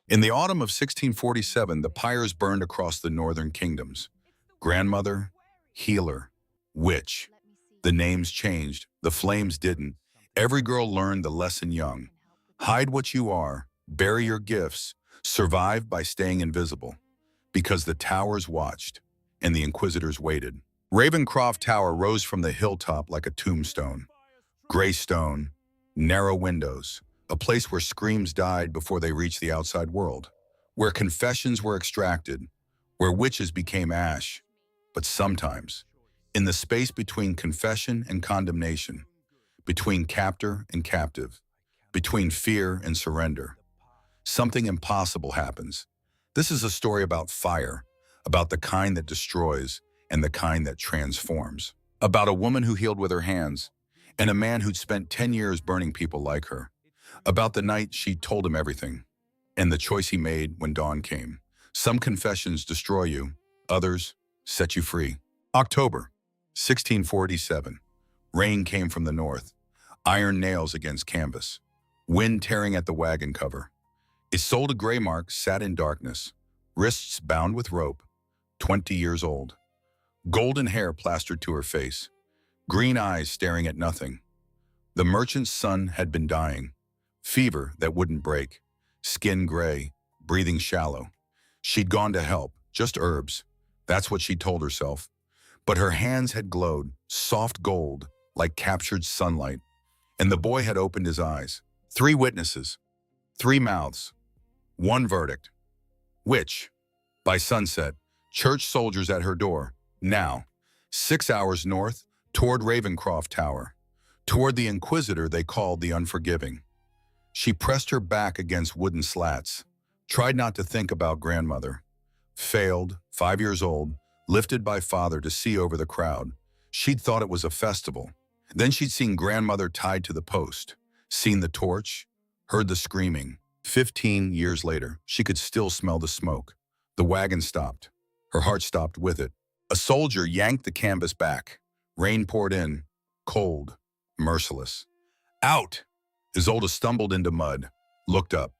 In the autumn of 1647, the pyres burned across the northern kingdoms. Grandmother, healer, witch. The names changed, the flames didn't. Every girl learned the lesson young. Hide what you are, bury your gifts, survive by staying invisible. Because the towers watched, and the Inquisitors waited. Ravencroft Tower rose from the hilltop like a tombstone. Gray stone, narrow windows, a place where screams died before they reached the outside world, where confessions were extracted, where witches became ash. But sometimes, in the space between confession and condemnation, between captor and captive, between fear and surrender, something impossible happens. This is a story about fire, about the kind that destroys and the kind that transforms, about a woman who healed with her hands and a man who'd spent 10 years burning people like her, about the night she told him everything and the choice he made when dawn came. Some confessions destroy you, others set you free. October, 1647. Rain came from the north, iron nails against canvas, wind tearing at the wagon cover. Isolde Greymark sat in darkness, wrists bound with rope, 20 years old. Golden hair plastered to her face, green eyes staring at nothing. The merchant's son had been dying, fever that wouldn't break, skin gray, breathing shallow. She'd gone to help, just herbs. That's what she told herself. But her hands had glowed, soft gold, like captured sunlight. And the boy had opened his eyes. 3 witnesses, 3 mouths, 1 verdict. Witch. By sunset, church soldiers at her door. Now, 6 hours north, toward Ravencroft Tower, toward the Inquisitor they called the Unforgiving. She pressed her back against wooden slats, tried not to think about grandmother. Failed, 5 years old, lifted by father to see over the crowd. She'd thought it was a festival. Then she'd seen grandmother tied to the post, seen the torch, heard the screaming. 15 years later, she could still smell the smoke. The wagon stopped. Her heart stopped with it. A soldier yanked the canvas back. Rain poured in, cold, merciless. Out! Isolde stumbled into mud, looked up.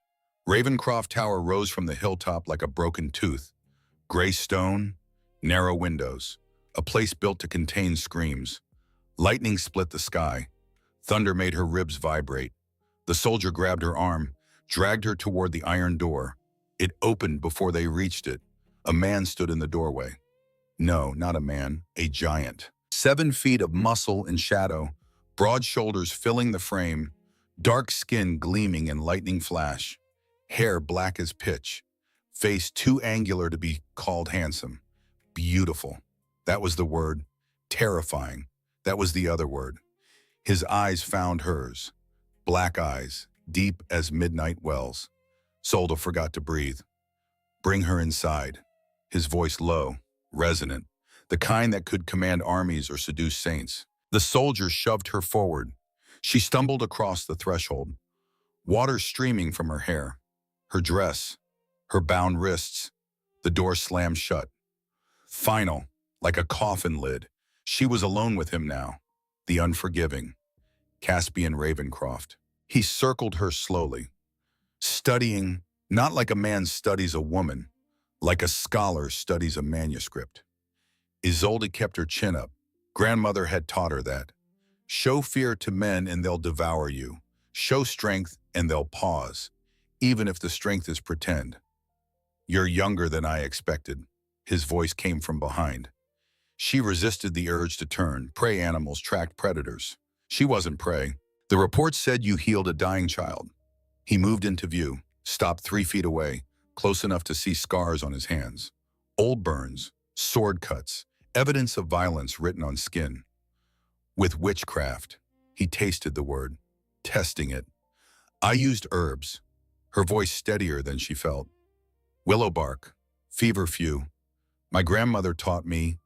Ravencroft Tower rose from the hilltop like a broken tooth. Gray stone, narrow windows, a place built to contain screams. Lightning split the sky. Thunder made her ribs vibrate. The soldier grabbed her arm, dragged her toward the iron door. It opened before they reached it. A man stood in the doorway. No, not a man, a giant. 7 feet of muscle and shadow, broad shoulders filling the frame, dark skin gleaming in lightning flash, hair black as pitch, face too angular to be called handsome. Beautiful. That was the word. Terrifying. That was the other word. His eyes found hers. Black eyes, deep as midnight wells. Isolde forgot to breathe. Bring her inside. His voice low, resonant, the kind that could command armies or seduce saints. The soldier shoved her forward. She stumbled across the threshold, water streaming from her hair, her dress, her bound wrists. The door slammed shut. Final, like a coffin lid, she was alone with him now, the Unforgiving, Caspian Ravencroft. He circled her slowly, studying, not like a man studies a woman, like a scholar studies a manuscript. Isolde kept her chin up. Grandmother had taught her that. Show fear to men and they'll devour you. Show strength and they'll pause, even if the strength is pretend. You're younger than I expected. His voice came from behind. She resisted the urge to turn. Prey animals tracked predators. She wasn't prey. The report said you healed a dying child. He moved into view, stopped 3 feet away, close enough to see scars on his hands. Old burns, sword cuts, evidence of violence written on skin. With witchcraft, he tasted the word, testing it. I used herbs, her voice steadier than she felt. Willow bark, feverfew. My grandmother taught me.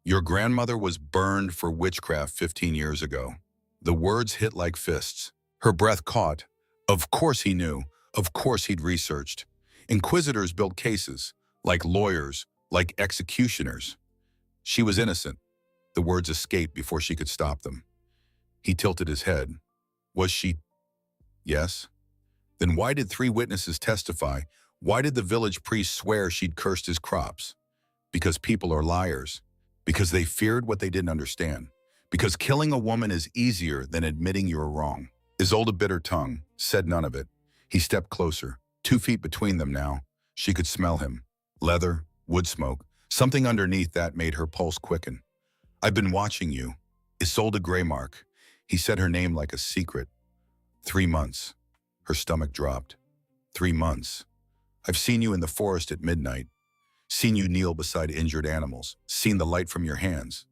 Your grandmother was burned for witchcraft 15 years ago. The words hit like fists. Her breath caught. Of course he knew. Of course he'd researched. Inquisitors built cases, like lawyers, like executioners. She was innocent. The words escaped before she could stop them. He tilted his head. Was she? Yes. Then why did 3 witnesses testify? Why did the village priest swear she'd cursed his crops? Because people are liars. Because they feared what they didn't understand. Because killing a woman is easier than admitting you're wrong. Isolde bit her tongue, said none of it. He stepped closer, 2 feet between them now. She could smell him. Leather, wood smoke, something underneath that made her pulse quicken. I've been watching you. Isolde Greymark. He said her name like a secret. 3 months. Her stomach dropped. 3 months. I've seen you in the forest at midnight. Seen you kneel beside injured animals. Seen the light from your hands.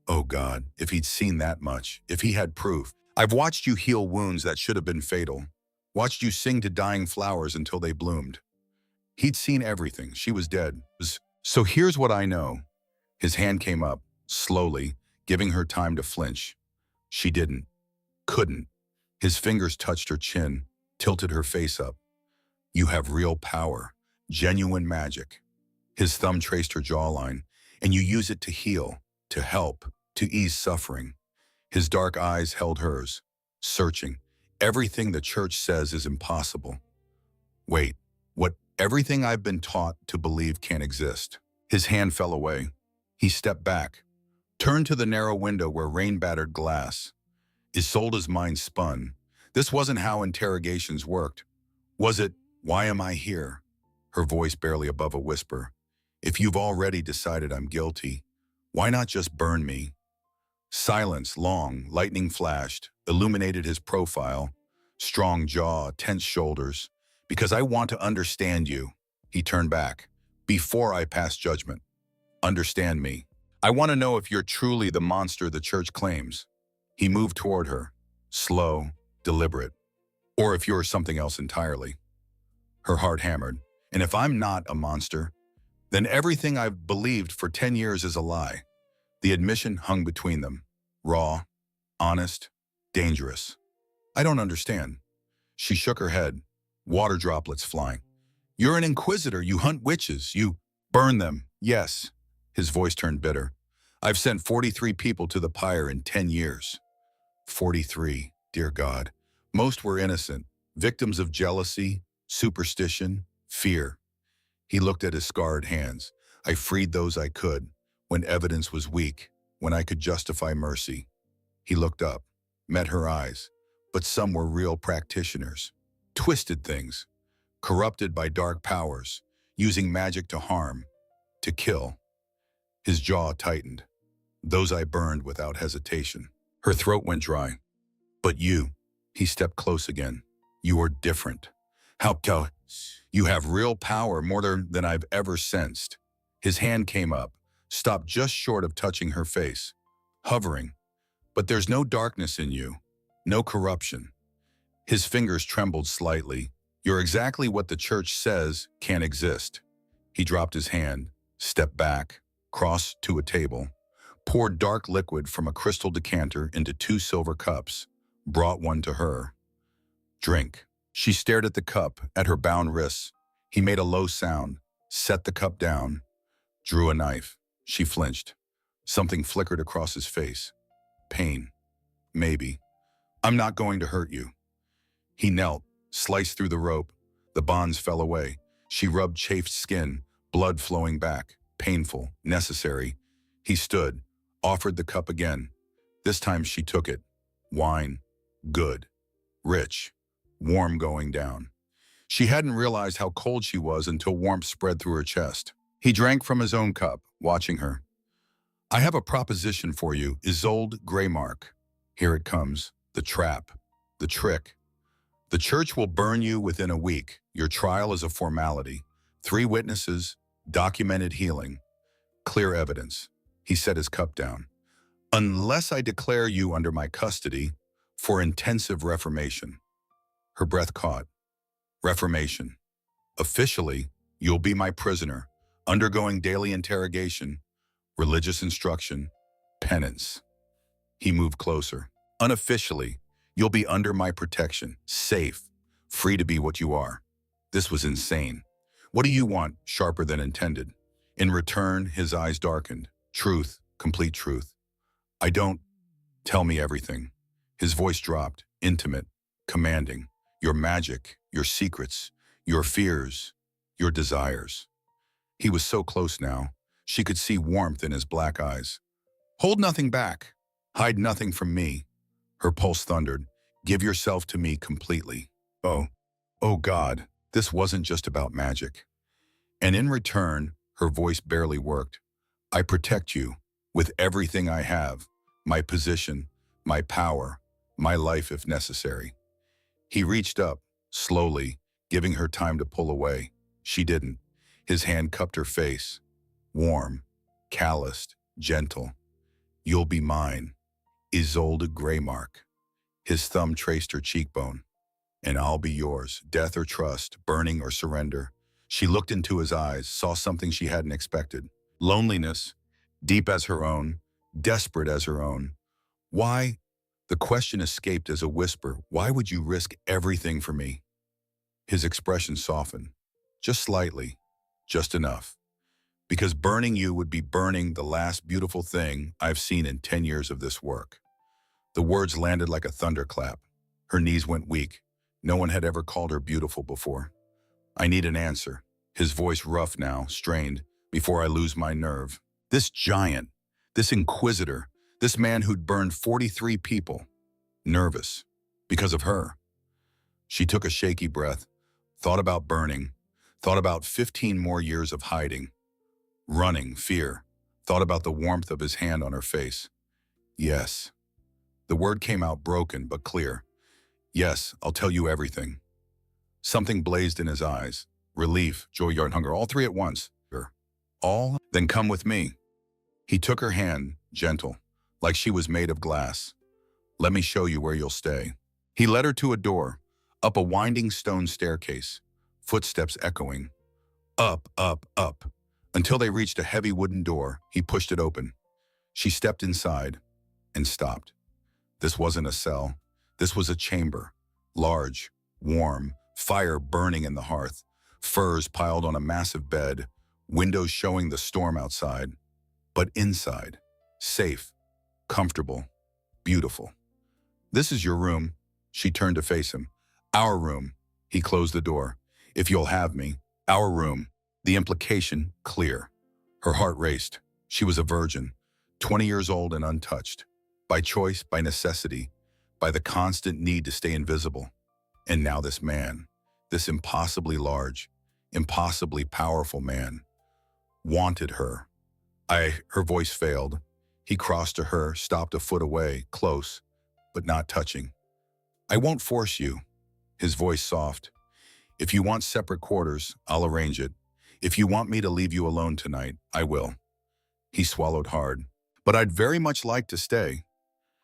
Oh God, if he'd seen that much, if he had proof. I've watched you heal wounds that should have been fatal. Watched you sing to dying flowers until they bloomed. He'd seen everything. She was dead. So here's what I know. His hand came up, slowly, giving her time to flinch. She didn't. Couldn't. His fingers touched her chin, tilted her face up. You have real power, genuine magic. His thumb traced her jawline, and you use it to heal, to help, to ease suffering. His dark eyes held hers, searching. Everything the church says is impossible. Wait, what? Everything I've been taught to believe can't exist. His hand fell away. He stepped back, turned to the narrow window where rain battered glass. Isolde's mind spun. This wasn't how interrogations worked. Was it, why am I here? Her voice barely above a whisper. If you've already decided I'm guilty, why not just burn me? Silence, long, lightning flashed, illuminated his profile. Strong jaw, tense shoulders. Because I want to understand you. He turned back. Before I pass judgment. Understand me. I want to know if you're truly the monster the church claims. He moved toward her, slow, deliberate. Or if you're something else entirely. Her heart hammered. And if I'm not a monster, then everything I've believed for 10 years is a lie. The admission hung between them. Raw, honest, dangerous. I don't understand. She shook her head, water droplets flying. You're an Inquisitor. You hunt witches. You burn them. Yes. His voice turned bitter. I've sent 43 people to the pyre in 10 years. 43, dear God. Most were innocent, victims of jealousy, superstition, fear. He looked at his scarred hands. I freed those I could, when evidence was weak, when I could justify mercy. He looked up, met her eyes, but some were real practitioners. Twisted things, corrupted by dark powers, using magic to harm, to kill. His jaw tightened. Those I burned without hesitation. Her throat went dry. But you, he stepped close again. You are different. How you have real power more than I've ever sensed. His hand came up, stopped just short of touching her face, hovering. But there's no darkness in you, no corruption. His fingers trembled slightly. You're exactly what the church says can't exist. He dropped his hand, stepped back, crossed to a table, poured dark liquid from a crystal decanter into 2 silver cups, brought one to her. Drink. She stared at the cup, at her bound wrists. He made a low sound, set the cup down, drew a knife. She flinched. Something flickered across his face. Pain. Maybe. I'm not going to hurt you. He knelt, sliced through the rope. The bonds fell away. She rubbed chafed skin, blood flowing back. Painful, necessary. He stood, offered the cup again. This time she took it. Wine. Good. Rich. Warm going down. She hadn't realized how cold she was until warmth spread through her chest. He drank from his own cup, watching her. I have a proposition for you, Isolde Greymark. Here it comes. The trap. The trick. The church will burn you within a week. Your trial is a formality. 3 witnesses, documented healing, clear evidence. He set his cup down. Unless I declare you under my custody for intensive reformation. Her breath caught. Reformation. Officially, you'll be my prisoner, undergoing daily interrogation, religious instruction, penance. He moved closer. Unofficially, you'll be under my protection, safe, free to be what you are. This was insane. What do you want? Sharper than intended. In return, his eyes darkened. Truth, complete truth. I don't. Tell me everything. His voice dropped, intimate, commanding. Your magic, your secrets, your fears, your desires. He was so close now. She could see warmth in his black eyes. Hold nothing back. Hide nothing from me. Her pulse thundered. Give yourself to me completely. Oh, oh God, this wasn't just about magic. And in return, her voice barely worked. I protect you with everything I have, my position, my power, my life if necessary. He reached up, slowly, giving her time to pull away. She didn't. His hand cupped her face. Warm, calloused, gentle. You'll be mine, Isolde Greymark. His thumb traced her cheekbone. And I'll be yours, death or trust, burning or surrender. She looked into his eyes, saw something she hadn't expected. Loneliness, deep as her own, desperate as her own. Why? The question escaped as a whisper. Why would you risk everything for me? His expression softened. Just slightly, just enough. Because burning you would be burning the last beautiful thing I've seen in 10 years of this work. The words landed like a thunderclap. Her knees went weak. No one had ever called her beautiful before. I need an answer. His voice rough now, strained, before I lose my nerve. This giant, this inquisitor, this man who'd burned 43 people. Nervous. Because of her. She took a shaky breath, thought about burning, thought about 15 more years of hiding. Running, fear, thought about the warmth of his hand on her face. Yes. The word came out broken but clear. Yes, I'll tell you everything. Something blazed in his eyes. Relief, joy, and hunger, all three at once. All? Then come with me. He took her hand, gentle, like she was made of glass. Let me show you where you'll stay. He led her to a door, up a winding stone staircase, footsteps echoing. Up, up, up. Until they reached a heavy wooden door, he pushed it open. She stepped inside and stopped. This wasn't a cell. This was a chamber. Large, warm, fire burning in the hearth, furs piled on a massive bed, windows showing the storm outside. But inside, safe, comfortable, beautiful. This is your room. She turned to face him. Our room. He closed the door. If you'll have me, our room. The implication, clear. Her heart raced. She was a virgin, 20 years old and untouched. By choice, by necessity, by the constant need to stay invisible. And now this man, this impossibly large, impossibly powerful man, wanted her. Her voice failed. He crossed to her, stopped a foot away, close, but not touching. I won't force you. His voice soft. If you want separate quarters, I'll arrange it. If you want me to leave you alone tonight, I will. He swallowed hard. But I'd very much like to stay.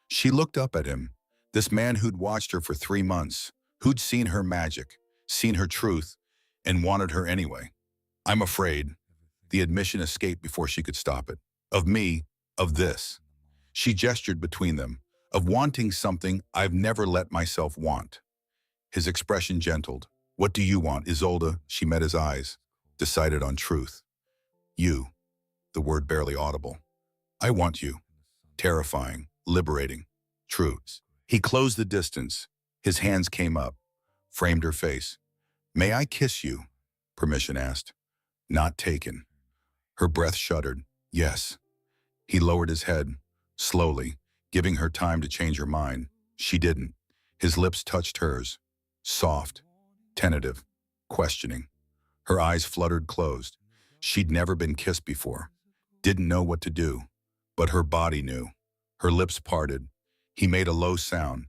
She looked up at him, this man who'd watched her for 3 months, who'd seen her magic, seen her truth, and wanted her anyway. I'm afraid. The admission escaped before she could stop it. Of me, of this. She gestured between them, of wanting something I've never let myself want. His expression gentled. What do you want, Isolde? She met his eyes, decided on truth. You, the word barely audible. I want you. Terrifying, liberating, truths. He closed the distance. His hands came up, framed her face. May I kiss you? Permission asked. Not taken. Her breath shuddered. Yes. He lowered his head, slowly, giving her time to change her mind. She didn't. His lips touched hers, soft, tentative, questioning. Her eyes fluttered closed. She'd never been kissed before, didn't know what to do, but her body knew. Her lips parted. He made a low sound,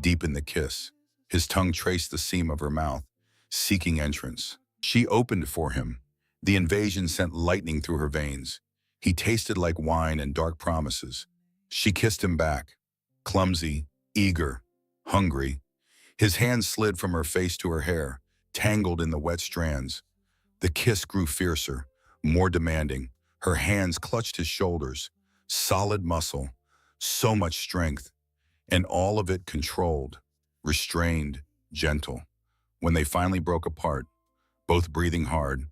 deep in the kiss. His tongue traced the seam of her mouth, seeking entrance. She opened for him. The invasion sent lightning through her veins. He tasted like wine and dark promises. She kissed him back, clumsy, eager, hungry. His hand slid from her face to her hair, tangled in the wet strands. The kiss grew fiercer, more demanding. Her hands clutched his shoulders, solid muscle, so much strength, and all of it controlled, restrained, gentle. When they finally broke apart, both breathing hard,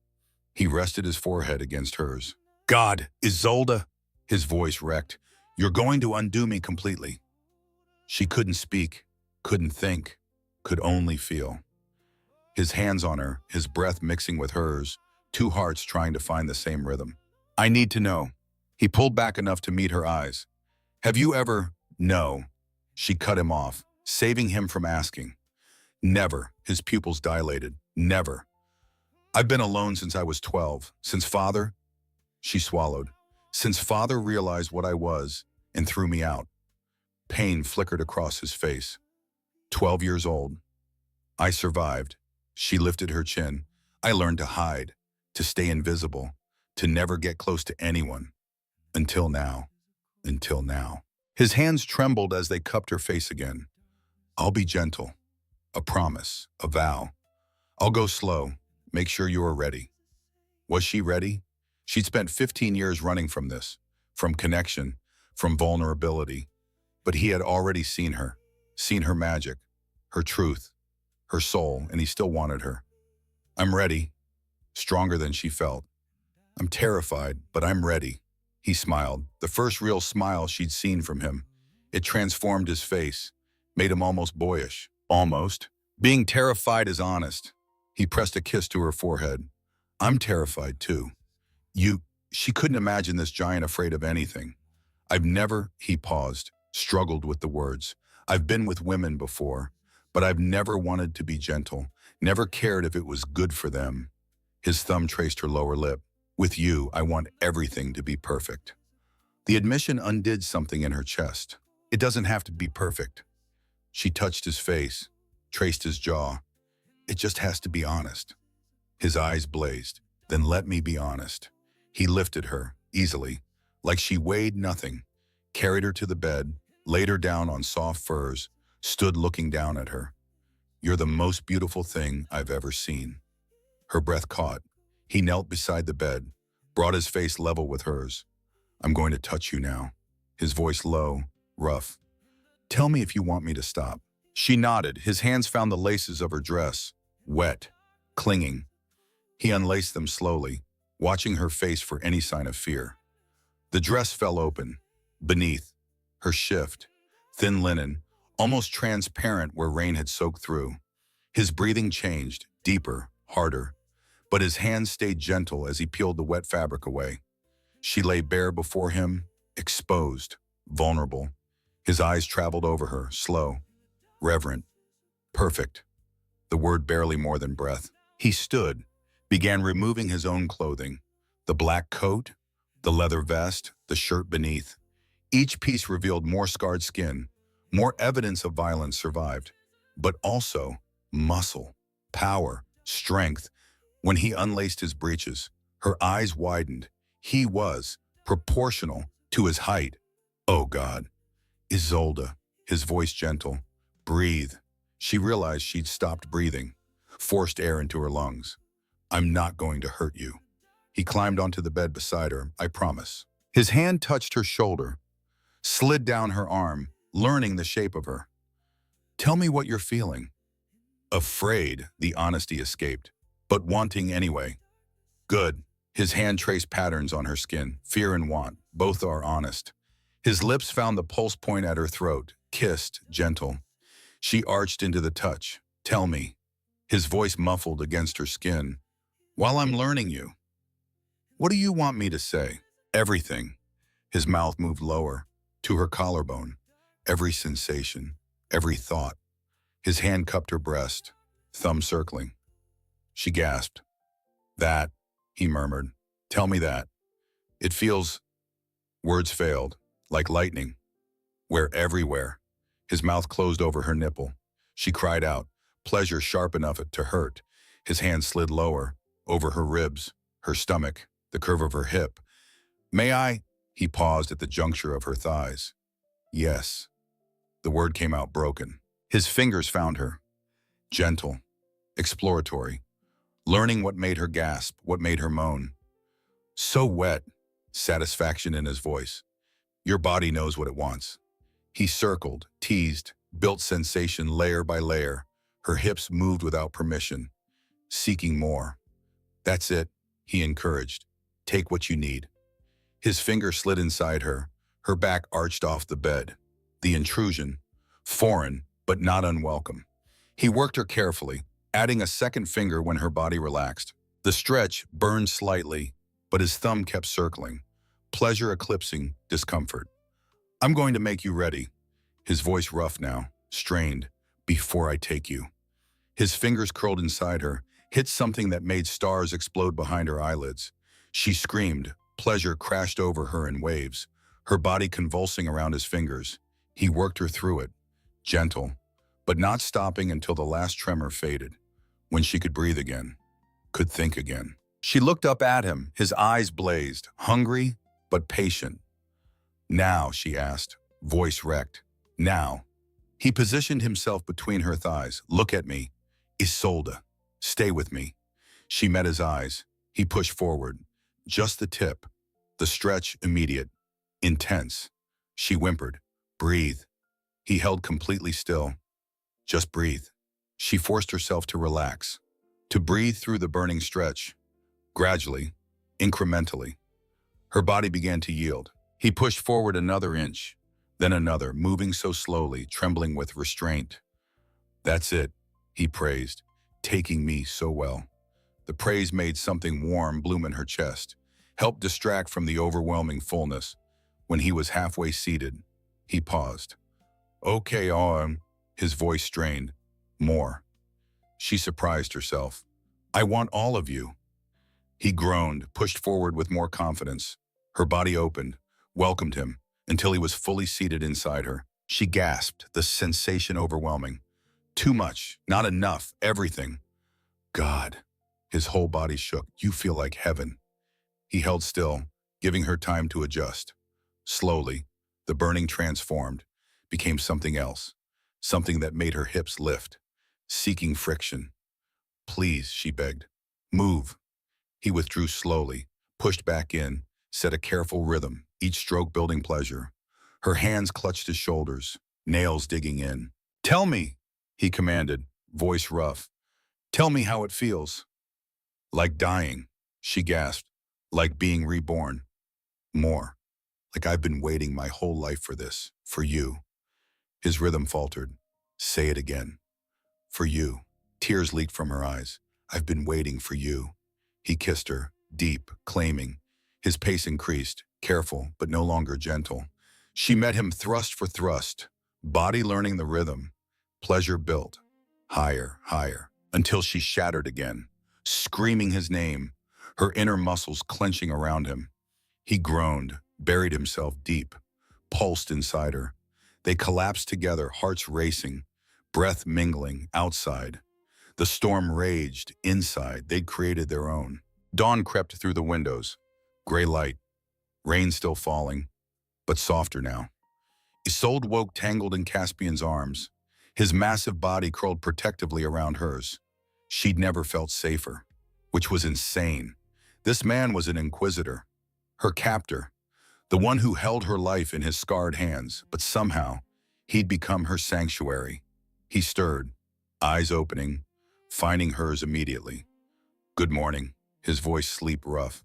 he rested his forehead against hers. God, Isolde! His voice wrecked. You're going to undo me completely. She couldn't speak, couldn't think, could only feel. his hands on her, his breath mixing with hers, two hearts trying to find the same rhythm. I need to know. He pulled back enough to meet her eyes. Have you ever? No. She cut him off, saving him from asking. Never. His pupils dilated. Never. I've been alone since I was 12. Since father? She swallowed. Since father realized what I was and threw me out. Pain flickered across his face. 12 years old. I survived. She lifted her chin. I learned to hide, to stay invisible, to never get close to anyone. Until now. Until now. His hands trembled as they cupped her face again. I'll be gentle. A promise. A vow. I'll go slow. Make sure you are ready. Was she ready? She'd spent 15 years running from this, from connection, from vulnerability. But he had already seen her magic, her truth, her soul, and he still wanted her. I'm ready, stronger than she felt. I'm terrified, but I'm ready. He smiled, the first real smile she'd seen from him. It transformed his face, made him almost boyish. Almost. Being terrified is honest. He pressed a kiss to her forehead. I'm terrified too. She couldn't imagine this giant afraid of anything. He paused, struggled with the words. I've been with women before, but I've never wanted to be gentle, never cared if it was good for them. His thumb traced her lower lip. With you, I want everything to be perfect. The admission undid something in her chest. It doesn't have to be perfect. She touched his face, traced his jaw. It just has to be honest. His eyes blazed. Then let me be honest. He lifted her, easily, like she weighed nothing, carried her to the bed, laid her down on soft furs, stood looking down at her. You're the most beautiful thing I've ever seen. Her breath caught. He knelt beside the bed, brought his face level with hers. I'm going to touch you now. His voice low, rough. Tell me if you want me to stop. She nodded. His hands found the laces of her dress, wet, clinging. He unlaced them slowly, watching her face for any sign of fear. The dress fell open. Beneath, her shift, thin linen, almost transparent where rain had soaked through. His breathing changed, deeper, harder, but his hands stayed gentle as he peeled the wet fabric away. She lay bare before him, exposed, vulnerable. His eyes traveled over her, slow, reverent, perfect. The word barely more than breath. He stood, began removing his own clothing, the black coat, the leather vest, the shirt beneath. Each piece revealed more scarred skin, more evidence of violence survived, but also muscle, power, strength. When he unlaced his breeches, her eyes widened. He was proportional to his height. Oh God. Isolde, his voice gentle. Breathe. She realized she'd stopped breathing, forced air into her lungs. I'm not going to hurt you. He climbed onto the bed beside her, I promise. His hand touched her shoulder, slid down her arm, learning the shape of her. Tell me what you're feeling. Afraid, the honesty escaped, but wanting anyway. Good. His hand traced patterns on her skin, fear and want, both are honest. His lips found the pulse point at her throat, kissed, gentle. She arched into the touch. Tell me. His voice muffled against her skin. While I'm learning you. What do you want me to say? Everything. His mouth moved lower, to her collarbone. Every sensation, every thought. His hand cupped her breast, thumb circling. She gasped. That, he murmured. Tell me that. It feels... Words failed, like lightning. Where everywhere. His mouth closed over her nipple. She cried out, pleasure sharp enough to hurt. His hand slid lower, over her ribs, her stomach, the curve of her hip. May I? He paused at the juncture of her thighs. Yes. The word came out broken. His fingers found her. Gentle, exploratory, learning what made her gasp, what made her moan. So wet, satisfaction in his voice. Your body knows what it wants. He circled, teased, built sensation layer by layer. Her hips moved without permission, seeking more. That's it, he encouraged. Take what you need. His finger slid inside her back arched off the bed. The intrusion, foreign but not unwelcome. He worked her carefully, adding a second finger when her body relaxed. The stretch burned slightly, but his thumb kept circling, pleasure eclipsing discomfort. I'm going to make you ready. His voice rough now, strained, before I take you. His fingers curled inside her, hit something that made stars explode behind her eyelids. She screamed. Pleasure crashed over her in waves, her body convulsing around his fingers. He worked her through it, gentle, but not stopping until the last tremor faded, when she could breathe again, could think again. She looked up at him, his eyes blazed, hungry but patient. Now, she asked, voice wrecked. Now. He positioned himself between her thighs. Look at me. Isolde, stay with me. She met his eyes. He pushed forward. Just the tip. The stretch immediate. Intense. She whimpered. Breathe. He held completely still. Just breathe. She forced herself to relax. To breathe through the burning stretch. Gradually. Incrementally. Her body began to yield. He pushed forward another inch. Then another, moving so slowly, trembling with restraint. That's it, he praised, taking me so well. The praise made something warm bloom in her chest, helped distract from the overwhelming fullness. When he was halfway seated, he paused. Okay, his voice strained. More. She surprised herself. I want all of you. He groaned, pushed forward with more confidence. Her body opened, welcomed him, until he was fully seated inside her. She gasped, the sensation overwhelming. Too much, not enough, everything. God. His whole body shook. You feel like heaven. He held still, giving her time to adjust. Slowly, the burning transformed, became something else, something that made her hips lift, seeking friction. Please, she begged. Move. He withdrew slowly, pushed back in, set a careful rhythm, each stroke building pleasure. Her hands clutched his shoulders, nails digging in. Tell me, he commanded, voice rough. Tell me how it feels. Like dying, she gasped, like being reborn. More, like I've been waiting my whole life for this, for you. His rhythm faltered. Say it again. For you. Tears leaked from her eyes. I've been waiting for you. He kissed her, deep, claiming. His pace increased, careful, but no longer gentle. She met him thrust for thrust, body learning the rhythm. Pleasure built, higher, higher, until she shattered again, screaming his name, her inner muscles clenching around him. He groaned, buried himself deep, pulsed inside her. They collapsed together, hearts racing, breath mingling outside. The storm raged inside. They'd created their own. Dawn crept through the windows. Gray light. Rain still falling, but softer now. Isolde woke tangled in Caspian's arms. His massive body curled protectively around hers. She'd never felt safer, which was insane. This man was an Inquisitor, her captor, the one who held her life in his scarred hands, but somehow he'd become her sanctuary. He stirred, eyes opening, finding hers immediately. Good morning, his voice sleep rough.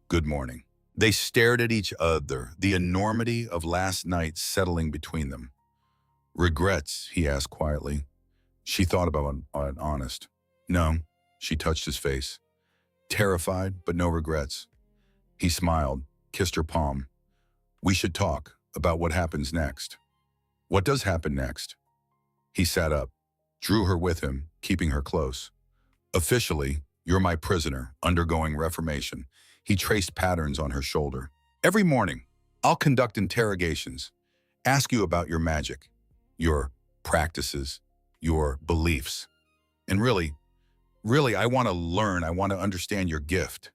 Good morning. They stared at each other, the enormity of last night settling between them. Regrets, he asked quietly. She thought about it honest. No, she touched his face. Terrified, but no regrets. He smiled, kissed her palm. We should talk about what happens next. What does happen next? He sat up, drew her with him, keeping her close. Officially, you're my prisoner, undergoing reformation. He traced patterns on her shoulder. Every morning, I'll conduct interrogations, ask you about your magic, your practices, your beliefs. And really, I want to learn, I want to understand your gift.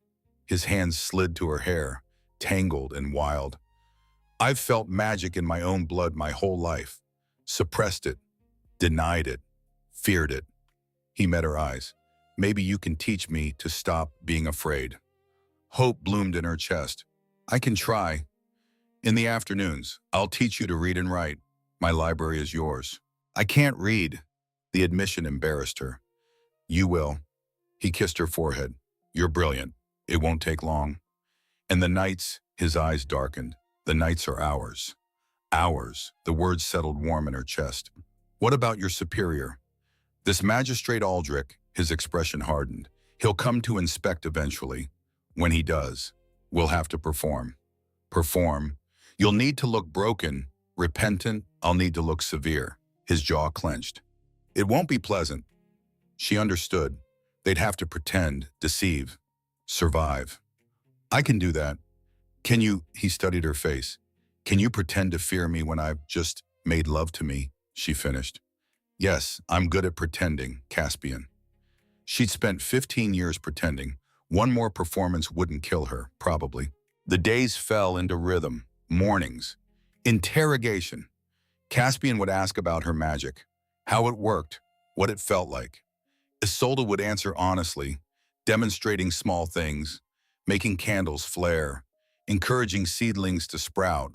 His hands slid to her hair, tangled and wild. I've felt magic in my own blood my whole life, suppressed it, denied it, feared it. He met her eyes. Maybe you can teach me to stop being afraid. Hope bloomed in her chest. I can try. In the afternoons, I'll teach you to read and write. My library is yours. I can't read. The admission embarrassed her. You will. He kissed her forehead. You're brilliant. It won't take long. And the nights, his eyes darkened. The nights are ours. Ours. The words settled warm in her chest. What about your superior? This Magistrate Aldrich, His expression hardened. He'll come to inspect eventually. When he does, we'll have to perform. Perform. You'll need to look broken, repentant. I'll need to look severe. His jaw clenched. It won't be pleasant. She understood. They'd have to pretend, deceive, survive. I can do that. Can you, he studied her face. Can you pretend to fear me when I've just made love to me? She finished. Yes, I'm good at pretending, Caspian. She'd spent 15 years pretending. One more performance wouldn't kill her, probably. The days fell into rhythm. Mornings. Interrogation. Caspian would ask about her magic, how it worked, what it felt like. Isolde would answer honestly, demonstrating small things, making candles flare, encouraging seedlings to sprout,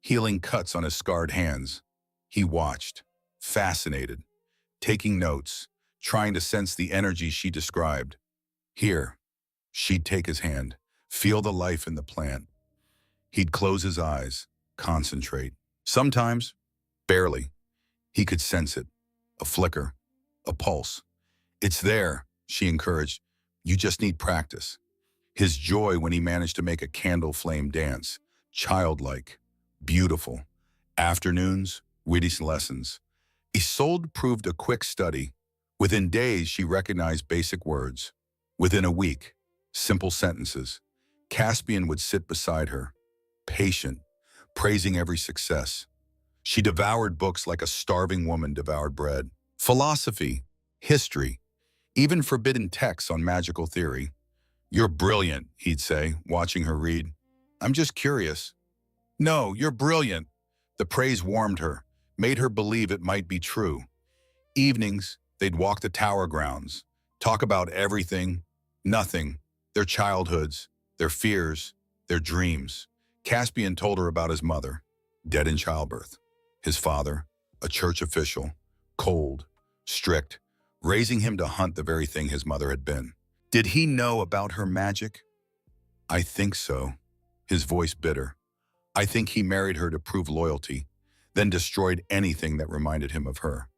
healing cuts on his scarred hands. He watched, fascinated, taking notes, trying to sense the energy she described. Here, she'd take his hand, feel the life in the plant. He'd close his eyes, concentrate. Sometimes, barely, he could sense it, a flicker, a pulse. It's there, she encouraged. You just need practice. His joy when he managed to make a candle flame dance, childlike, beautiful. Afternoons, witty lessons. Isolde proved a quick study. Within days, she recognized basic words. Within a week, simple sentences. Caspian would sit beside her, patient, praising every success. She devoured books like a starving woman devoured bread. Philosophy, history, even forbidden texts on magical theory. You're brilliant, he'd say, watching her read. I'm just curious. No, you're brilliant. The praise warmed her, made her believe it might be true. Evenings, they'd walk the tower grounds, talk about everything, nothing, their childhoods, their fears, their dreams. Caspian told her about his mother, dead in childbirth. His father, a church official, cold, strict, raising him to hunt the very thing his mother had been. Did he know about her magic? I think so, his voice bitter. I think he married her to prove loyalty, then destroyed anything that reminded him of her,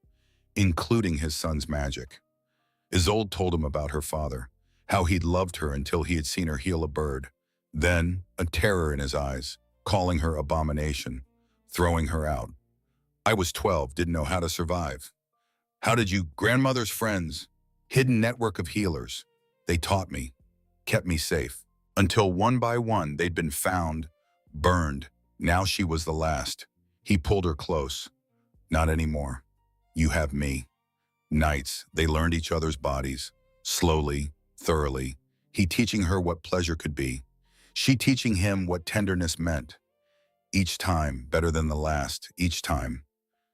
including his son's magic. Isolde told him about her father, how he'd loved her until he had seen her heal a bird, then a terror in his eyes, calling her abomination, throwing her out. I was 12, didn't know how to survive. How did you? Grandmother's friends, hidden network of healers. They taught me, kept me safe, until one by one they'd been found, burned. Now she was the last. He pulled her close. Not anymore. You have me. Nights, they learned each other's bodies, slowly, thoroughly. He teaching her what pleasure could be. She teaching him what tenderness meant. Each time better than the last, each time.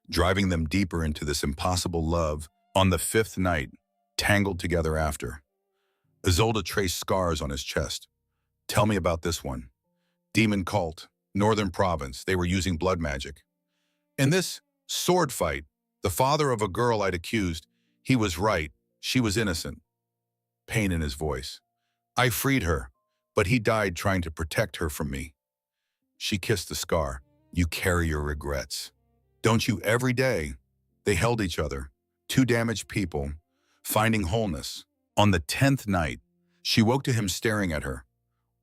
Driving them deeper into this impossible love. On the fifth night, tangled together after. Isolde traced scars on his chest. Tell me about this one. Demon cult, northern province, they were using blood magic. In this sword fight, the father of a girl I'd accused, he was right, she was innocent. Pain in his voice. I freed her, but he died trying to protect her from me. She kissed the scar. You carry your regrets. Don't you every day? They held each other, two damaged people, finding wholeness. On the 10th night, she woke to him staring at her.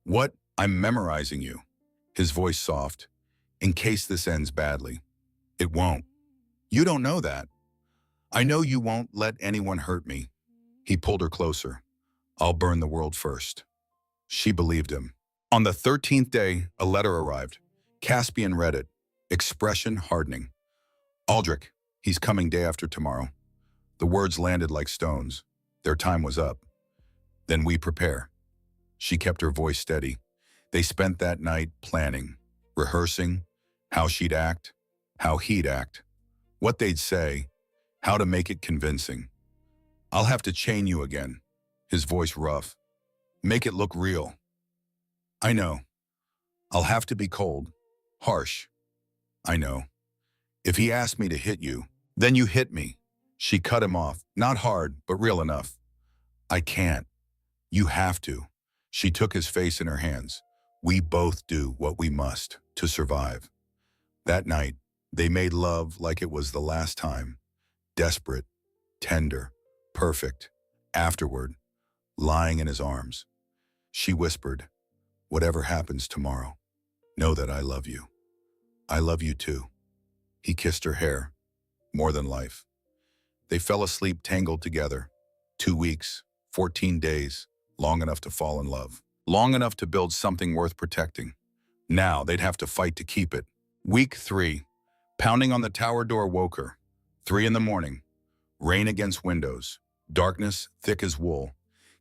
What? I'm memorizing you. His voice soft. In case this ends badly. It won't. You don't know that. I know you won't let anyone hurt me. He pulled her closer. I'll burn the world first. She believed him. On the 13th day, a letter arrived. Caspian read it, expression hardening. Aldrich, he's coming day after tomorrow. The words landed like stones. Their time was up. Then we prepare. She kept her voice steady. They spent that night planning, rehearsing, how she'd act, how he'd act, what they'd say, how to make it convincing. I'll have to chain you again. His voice rough. Make it look real. I know. I'll have to be cold, harsh. I know. If he asked me to hit you, then you hit me. She cut him off, not hard, but real enough. I can't. You have to. She took his face in her hands. We both do what we must to survive. That night, they made love like it was the last time. Desperate, tender, perfect. Afterward, lying in his arms, she whispered, "Whatever happens tomorrow, know that I love you. I love you too." He kissed her hair, more than life. They fell asleep tangled together. 2 weeks, 14 days, long enough to fall in love. Long enough to build something worth protecting. Now they'd have to fight to keep it. Week 3. Pounding on the tower door woke her. 3 in the morning. Rain against windows. Darkness thick as wool.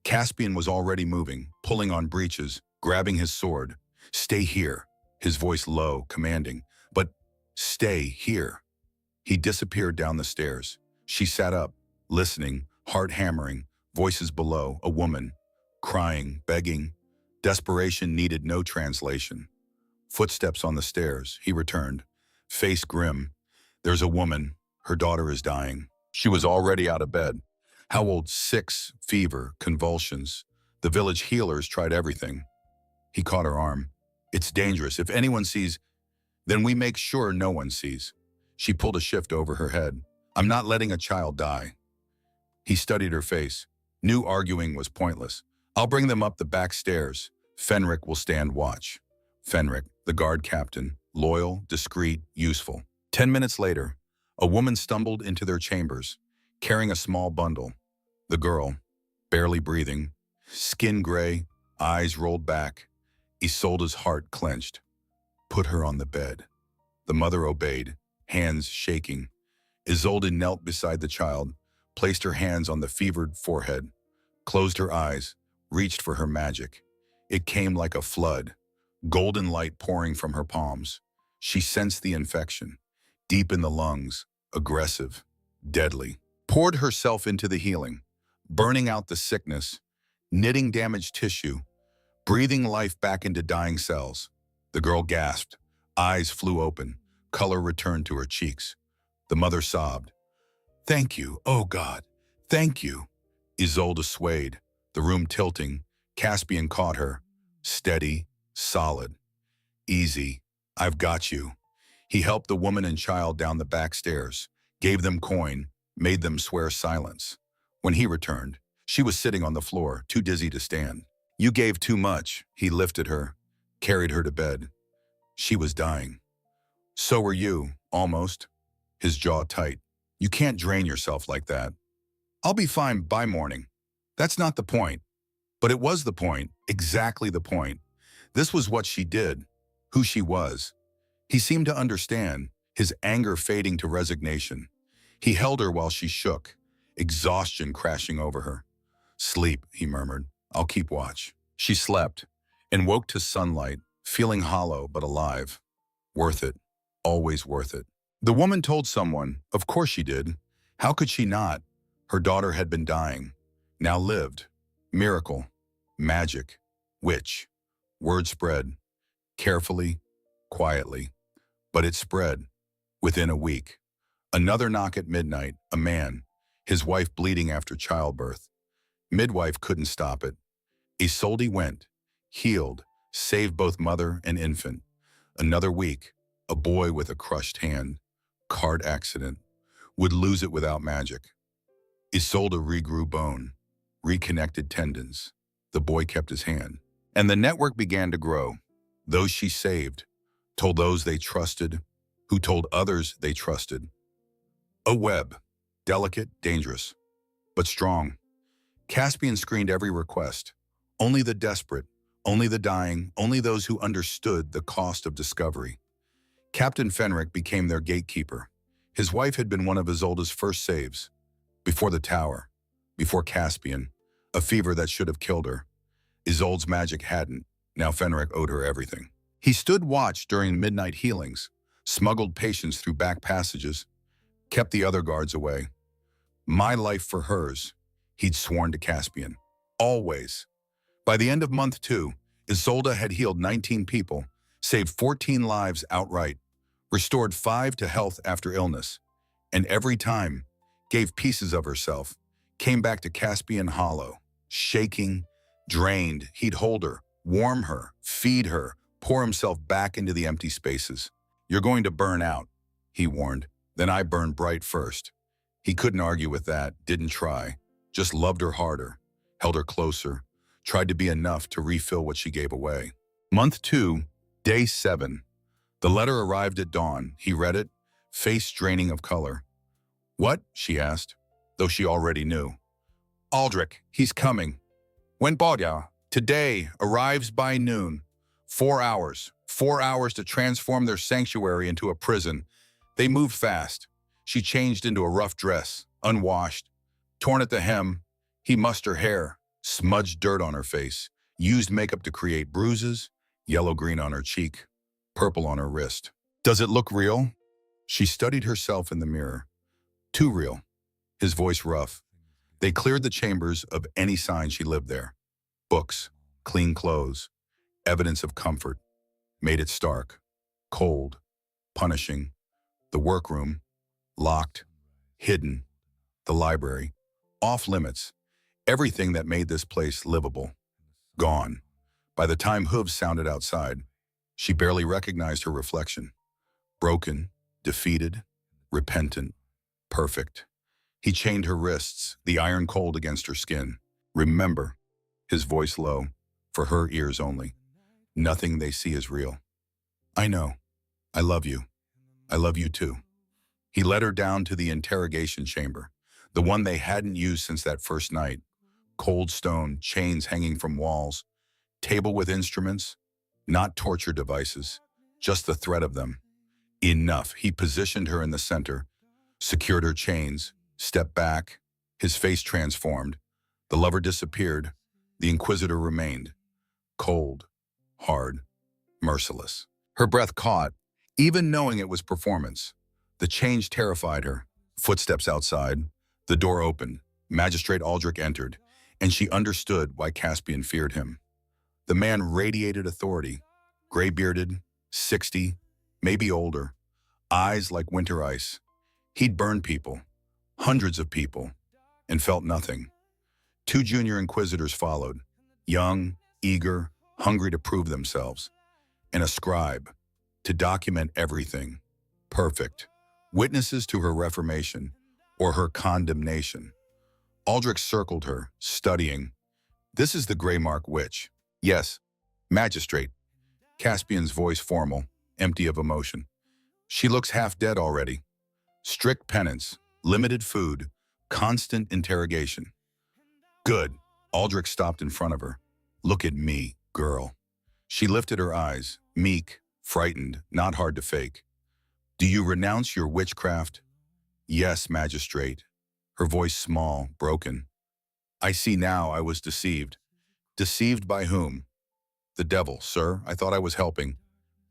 Caspian was already moving, pulling on breeches, grabbing his sword. "Stay here," his voice low, commanding. "But stay here." He disappeared down the stairs. She sat up, listening, heart hammering, voices below, a woman, crying, begging. Desperation needed no translation. Footsteps on the stairs. He returned, face grim. "There's a woman. Her daughter is dying." She was already out of bed. How old? 6, fever, convulsions. The village healers tried everything. He caught her arm. "It's dangerous. If anyone sees, then we make sure no one sees." She pulled a shift over her head. "I'm not letting a child die." He studied her face. Knew arguing was pointless. "I'll bring them up the back stairs. Fenric will stand watch." Fenric, the guard captain, loyal, discreet, useful. 10 minutes later, a woman stumbled into their chambers, carrying a small bundle. The girl, barely breathing, skin gray, eyes rolled back. Isolde's heart clenched. "Put her on the bed." The mother obeyed, hands shaking. Isolde knelt beside the child, placed her hands on the fevered forehead, closed her eyes, reached for her magic. It came like a flood, golden light pouring from her palms. She sensed the infection, deep in the lungs, aggressive, deadly. Poured herself into the healing, burning out the sickness, knitting damaged tissue, breathing life back into dying cells. The girl gasped, eyes flew open, color returned to her cheeks. The mother sobbed. "Thank you, oh God, thank you." Isolde swayed, the room tilting. Caspian caught her, steady, solid. "Easy, I've got you." He helped the woman and child down the back stairs, gave them coin, made them swear silence. When he returned, she was sitting on the floor, too dizzy to stand. "You gave too much." He lifted her, carried her to bed. She was dying. "So were you, almost." His jaw tight. "You can't drain yourself like that." "I'll be fine by morning." That's not the point. But it was the point, exactly the point. This was what she did, who she was. He seemed to understand, his anger fading to resignation. He held her while she shook, exhaustion crashing over her. "Sleep," he murmured. "I'll keep watch." She slept and woke to sunlight, feeling hollow but alive. Worth it. Always worth it. The woman told someone, of course she did. How could she not? Her daughter had been dying, now lived. Miracle. Magic. Witch. Word spread. Carefully, quietly. But it spread. Within a week. Another knock at midnight, a man, his wife bleeding after childbirth. Midwife couldn't stop it. Isolde went, healed, saved both mother and infant. Another week, a boy with a crushed hand, cart accident, would lose it without magic. Isolde regrew bone, reconnected tendons. The boy kept his hand. And the network began to grow. Those she saved, told those they trusted, who told others they trusted. A web, delicate, dangerous, but strong. Caspian screened every request. Only the desperate, only the dying, only those who understood the cost of discovery. Captain Fenric became their gatekeeper. His wife had been one of Isolde's first saves. Before the tower, before Caspian, a fever that should have killed her. Isolde's magic hadn't. Now Fenric owed her everything. He stood watch during midnight healings, smuggled patients through back passages, kept the other guards away. My life for hers, he'd sworn to Caspian. Always. By the end of month 2, Isolde had healed 19 people, saved 14 lives outright, restored 5 to health after illness, and every time, gave pieces of herself, came back to Caspian hollow, shaking, drained. He'd hold her, warm her, feed her, pour himself back into the empty spaces. "You're going to burn out," he warned. "Then I burn bright first." He couldn't argue with that, didn't try. just loved her harder, held her closer, tried to be enough to refill what she gave away. Month 2, day 7. The letter arrived at dawn. He read it, face draining of color. "What?" she asked, though she already knew. "Aldrich, he's coming. When Bodya, today, arrives by noon. 4 hours. 4 hours to transform their sanctuary into a prison. They moved fast. She changed into a rough dress, unwashed, torn at the hem. He mussed her hair, smudged dirt on her face, used makeup to create bruises, yellow-green on her cheek, purple on her wrist. Does it look real?" She studied herself in the mirror. Too real. His voice rough. They cleared the chambers of any sign she lived there. Books, clean clothes, evidence of comfort. Made it stark, cold, punishing. The workroom, locked, hidden. The library, off limits. Everything that made this place livable. Gone. By the time hooves sounded outside, she barely recognized her reflection. Broken, defeated, repentant, perfect. He chained her wrists, the iron cold against her skin. "Remember," his voice low, for her ears only. "Nothing they see is real." "I know. I love you. I love you too." He led her down to the interrogation chamber, the one they hadn't used since that first night. Cold stone, chains hanging from walls, table with instruments, not torture devices, just the threat of them. Enough. He positioned her in the center, secured her chains, stepped back, his face transformed. The lover disappeared. The Inquisitor remained. Cold, hard, merciless. Her breath caught, even knowing it was performance. The change terrified her. Footsteps outside. The door opened. Magistrate Aldrich entered, and she understood why Caspian feared him. The man radiated authority. Gray-bearded, 60, maybe older. Eyes like winter ice. He'd burned people, hundreds of people, and felt nothing. 2 junior Inquisitors followed, young, eager, hungry to prove themselves. And a scribe, to document everything. Perfect. Witnesses to her reformation, or her condemnation. Aldrich circled her, studying. "This is the Greymark witch." "Yes, Magistrate." Caspian's voice formal, empty of emotion. "She looks half dead already. Strict penance, limited food, constant interrogation." "Good." Aldrich stopped in front of her. "Look at me, girl." She lifted her eyes, meek, frightened, not hard to fake. "Do you renounce your witchcraft?" "Yes, Magistrate." Her voice small, broken. "I see now I was deceived." "Deceived by whom?" "The devil, sir. I thought I was helping,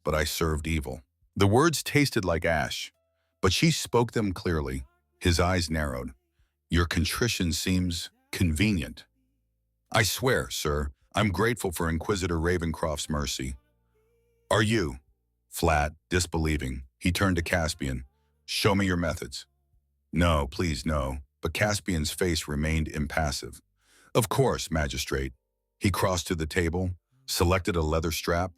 but I served evil." The words tasted like ash, but she spoke them clearly. His eyes narrowed. "Your contrition seems convenient." "I swear, sir, I'm grateful for Inquisitor Ravencroft's mercy." "Are you?" Flat, disbelieving, he turned to Caspian. "Show me your methods." "No, please, no." But Caspian's face remained impassive. "Of course, Magistrate." He crossed to the table, selected a leather strap,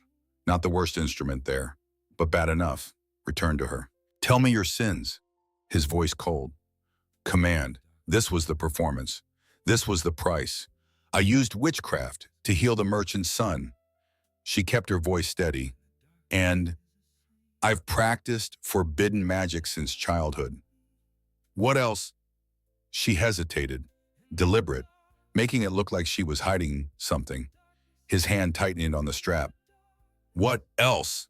not the worst instrument there, but bad enough, returned to her. "Tell me your sins." His voice cold. "Command." This was the performance. This was the price. "I used witchcraft to heal the merchant's son." She kept her voice steady. "And I've practiced forbidden magic since childhood." "What else?" She hesitated, deliberate, making it look like she was hiding something. His hand tightening on the strap. "What else?"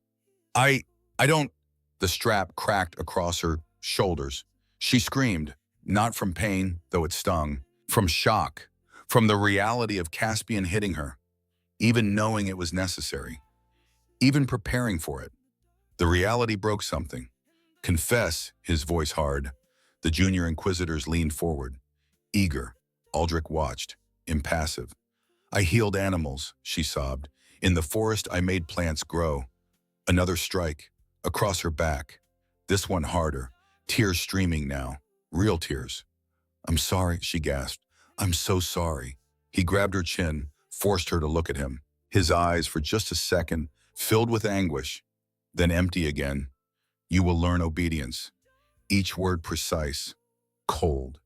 I don't." The strap cracked across her shoulders. She screamed, not from pain, though it stung, from shock, from the reality of Caspian hitting her, even knowing it was necessary, even preparing for it. The reality broke something. "Confess," his voice hard. The junior Inquisitors leaned forward, eager. Aldrich watched, impassive. "I healed animals," she sobbed. "In the forest I made plants grow." Another strike, across her back. This one harder, tears streaming now, real tears. "I'm sorry," she gasped. "I'm so sorry." He grabbed her chin, forced her to look at him. His eyes, for just a second, filled with anguish, then empty again. "You will learn obedience." Each word precise, cold.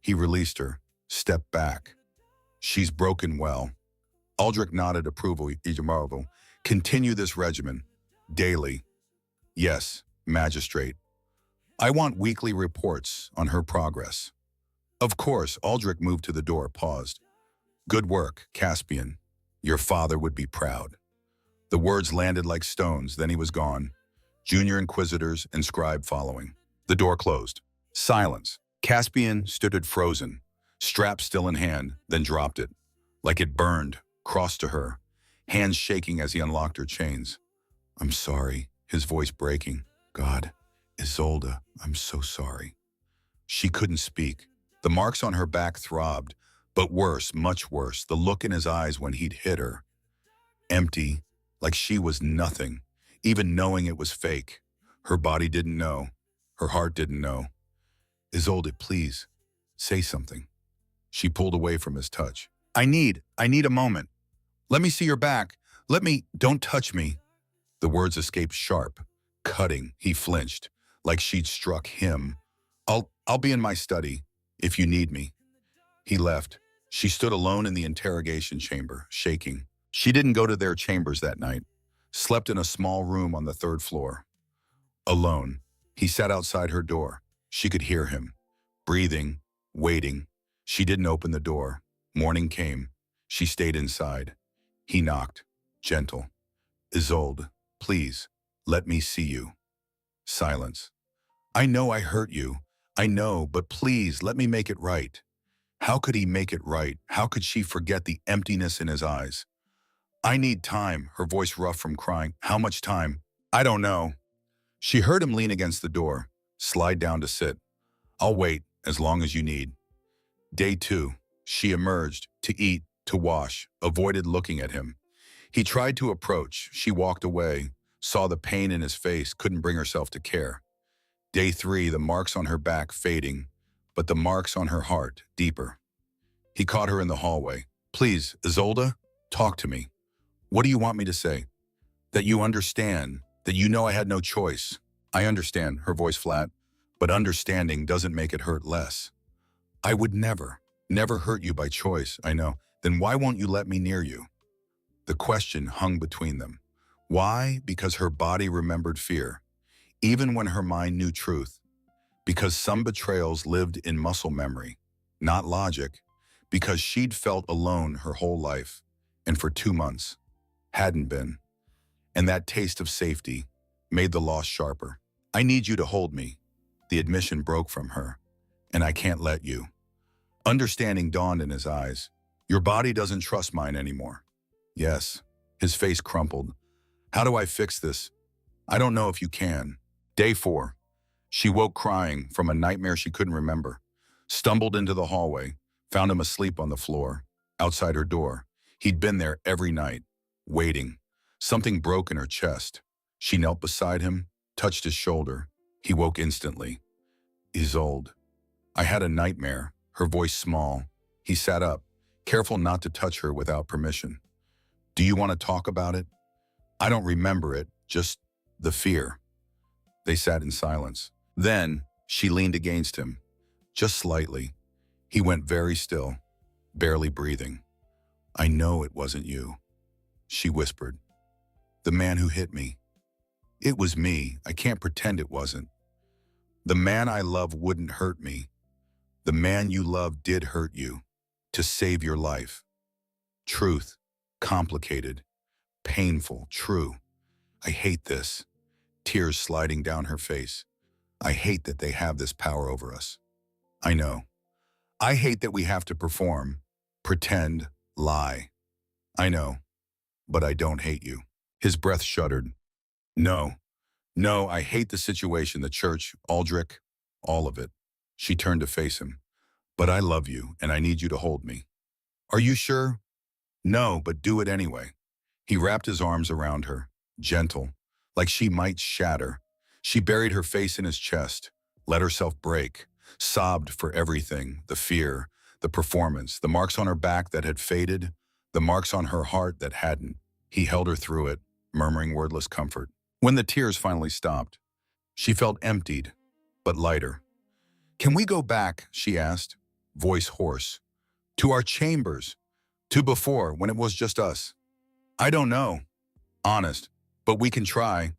He released her, Step back. She's broken well. Aldrich nodded approval. Marvel. Continue this regimen. Daily. Yes, Magistrate. I want weekly reports on her progress. Of course, Aldrich moved to the door, paused. Good work, Caspian. Your father would be proud. The words landed like stones, then he was gone. Junior Inquisitors and scribe following. The door closed. Silence. Caspian stood frozen, strap still in hand, then dropped it. Like it burned, crossed to her, hands shaking as he unlocked her chains. I'm sorry, his voice breaking. God, Isolde, I'm so sorry. She couldn't speak. The marks on her back throbbed, but worse, much worse, the look in his eyes when he'd hit her. Empty, like she was nothing, even knowing it was fake. Her body didn't know. Her heart didn't know. Isolde, please, say something. She pulled away from his touch. I need a moment. Let me see your back. Don't touch me. The words escaped sharp, cutting. He flinched, like she'd struck him. I'll be in my study, if you need me. He left. She stood alone in the interrogation chamber, shaking. She didn't go to their chambers that night. Slept in a small room on the 3rd floor. Alone, he sat outside her door. She could hear him, breathing, waiting. She didn't open the door. Morning came. She stayed inside. He knocked, gentle. Isolde, please, let me see you. Silence. I know I hurt you. I know, but please, let me make it right. How could he make it right? How could she forget the emptiness in his eyes? I need time, her voice rough from crying. How much time? I don't know. She heard him lean against the door, slide down to sit. I'll wait as long as you need. Day 2, she emerged, to eat, to wash, avoided looking at him. He tried to approach. She walked away, saw the pain in his face, couldn't bring herself to care. Day 3, the marks on her back fading, but the marks on her heart deeper. He caught her in the hallway. Please, Isolde, talk to me. What do you want me to say? That you understand, that you know I had no choice. I understand, her voice flat, but understanding doesn't make it hurt less. I would never hurt you by choice, I know. Then why won't you let me near you? The question hung between them. Why? Because her body remembered fear, even when her mind knew truth. Because some betrayals lived in muscle memory, not logic. Because she'd felt alone her whole life, and for 2 months, hadn't been. And that taste of safety made the loss sharper. I need you to hold me. The admission broke from her, and I can't let you. Understanding dawned in his eyes. Your body doesn't trust mine anymore. Yes. His face crumpled. How do I fix this? I don't know if you can. Day 4. She woke crying from a nightmare she couldn't remember. Stumbled into the hallway, found him asleep on the floor, outside her door. He'd been there every night, waiting. Something broke in her chest. She knelt beside him, touched his shoulder. He woke instantly. Isolde. I had a nightmare, her voice small. He sat up, careful not to touch her without permission. Do you want to talk about it? I don't remember it, just the fear. They sat in silence. Then she leaned against him, just slightly. He went very still, barely breathing. I know it wasn't you, she whispered. The man who hit me. It was me. I can't pretend it wasn't. The man I love wouldn't hurt me. The man you love did hurt you, to save your life. Truth, complicated, painful, true. I hate this. Tears sliding down her face. I hate that they have this power over us. I know. I hate that we have to perform, pretend, lie. I know, but I don't hate you. His breath shuddered. No, I hate the situation, the church, Aldrich, all of it. She turned to face him. But I love you, and I need you to hold me. Are you sure? No, but do it anyway. He wrapped his arms around her, gentle, like she might shatter. She buried her face in his chest, let herself break, sobbed for everything, the fear, the performance, the marks on her back that had faded, the marks on her heart that hadn't. He held her through it, murmuring wordless comfort. When the tears finally stopped, she felt emptied, but lighter. Can we go back, she asked, voice hoarse. To our chambers. To before, when it was just us. I don't know. Honest. But we can try.